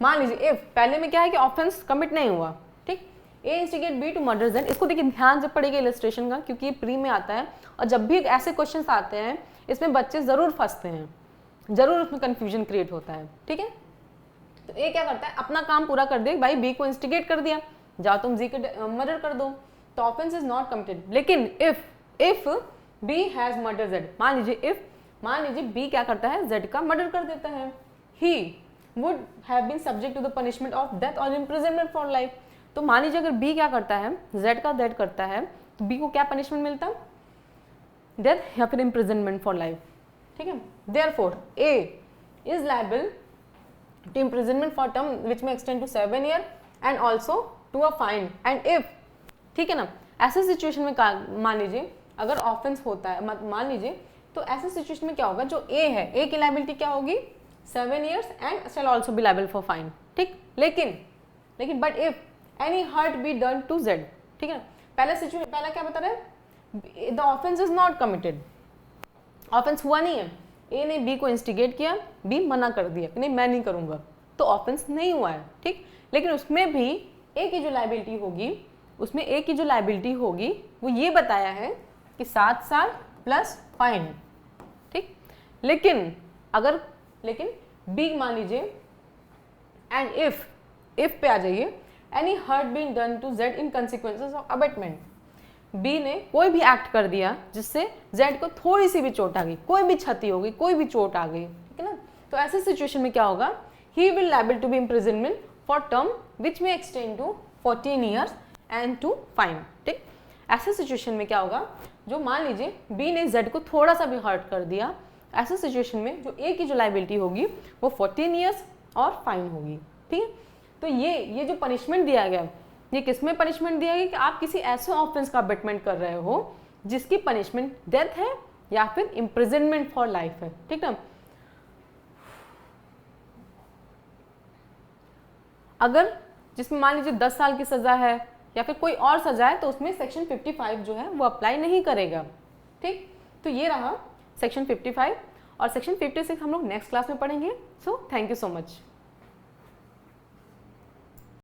मान लीजिए इफ पहले में क्या है कि ऑफेंस कमिट नहीं हुआ, ठीक। A instigate B to murder Z, इसको देखिए ध्यान से पढ़ेगा इलस्ट्रेशन का, क्योंकि ये प्री में आता है और जब भी ऐसे क्वेश्चंस आते हैं इसमें बच्चे जरूर फंसते हैं, जरूर उसमें कंफ्यूजन क्रिएट होता है, ठीक है। तो ए क्या करता है, अपना काम पूरा कर दे, भाई बी को इंस्टिगेट कर दिया, जाओ तुम जी के मर्डर कर दो, तो ऑफेंस इज नॉट कमिटेड। लेकिन if B has murder Z, मान लीजिए बी क्या करता है, जेड का मर्डर कर देता है, he would have been subject to the punishment of death और इम्प्रिजनमेंट फॉर लाइफ। तो मान लीजिए अगर बी क्या करता है, जेड का डेथ करता है, तो बी को क्या पनिशमेंट मिलता है, डेथ या फिर इम्प्रिजनमेंट फॉर लाइफ, ठीक है। Therefore A is liable to imprisonment for term which may extend to 7 year and also to a fine and if, ठीक है ना। ऐसे सिचुएशन में मान लीजिए अगर ऑफेंस होता है, मान लीजिए, तो ऐसे सिचुएशन में क्या होगा, जो ए है, ए की लायबिलिटी क्या होगी, 7 years and shall also be liable for fine, ठीक। लेकिन but if any hurt be done to Z, ठीक है। पहला क्या बता रहा है, the offence is not committed, offence हुआ नहीं है, ए ने बी को इंस्टिगेट किया, बी मना कर दिया कि नहीं मैं नहीं करूंगा, तो ऑफेंस नहीं हुआ है, ठीक। लेकिन उसमें भी ए की जो लायबिलिटी होगी, वो ये बताया है कि 7 साल प्लस फाइन, ठीक। लेकिन बी मान लीजिए एंड इफ पे आ जाइए, any hurt been done to Z in consequences of abetment, B ने कोई भी एक्ट कर दिया जिससे जेड को थोड़ी सी भी चोट आ गई, कोई भी क्षति हो गई, कोई भी चोट आ गई, ठीक है ना। तो ऐसे सिचुएशन में क्या होगा, he will liable to be imprisonment for term which may extend to 14 years and to fine, ठीक। ऐसे सिचुएशन में क्या होगा, जो मान लीजिए बी ने जेड को थोड़ा सा भी हर्ट कर दिया, ऐसे सिचुएशन में जो ए की जो लायबिलिटी होगी वो 14 ईयर्स और फाइन होगी, ठीक है। तो ये जो पनिशमेंट दिया गया, ये किसमें पनिशमेंट दिया गया कि आप किसी ऐसे ऑफेंस का अबेटमेंट कर रहे हो जिसकी पनिशमेंट डेथ है या फिर इम्प्रिजनमेंट फॉर लाइफ है, ठीक ना। अगर जिसमें मान लीजिए 10 साल की सजा है या फिर कोई और सजा है, तो उसमें सेक्शन 55 जो है वो अप्लाई नहीं करेगा, ठीक, तो ये रहा सेक्शन 55 और सेक्शन 56 हम लोग नेक्स्ट क्लास में पढ़ेंगे। So thank you so much.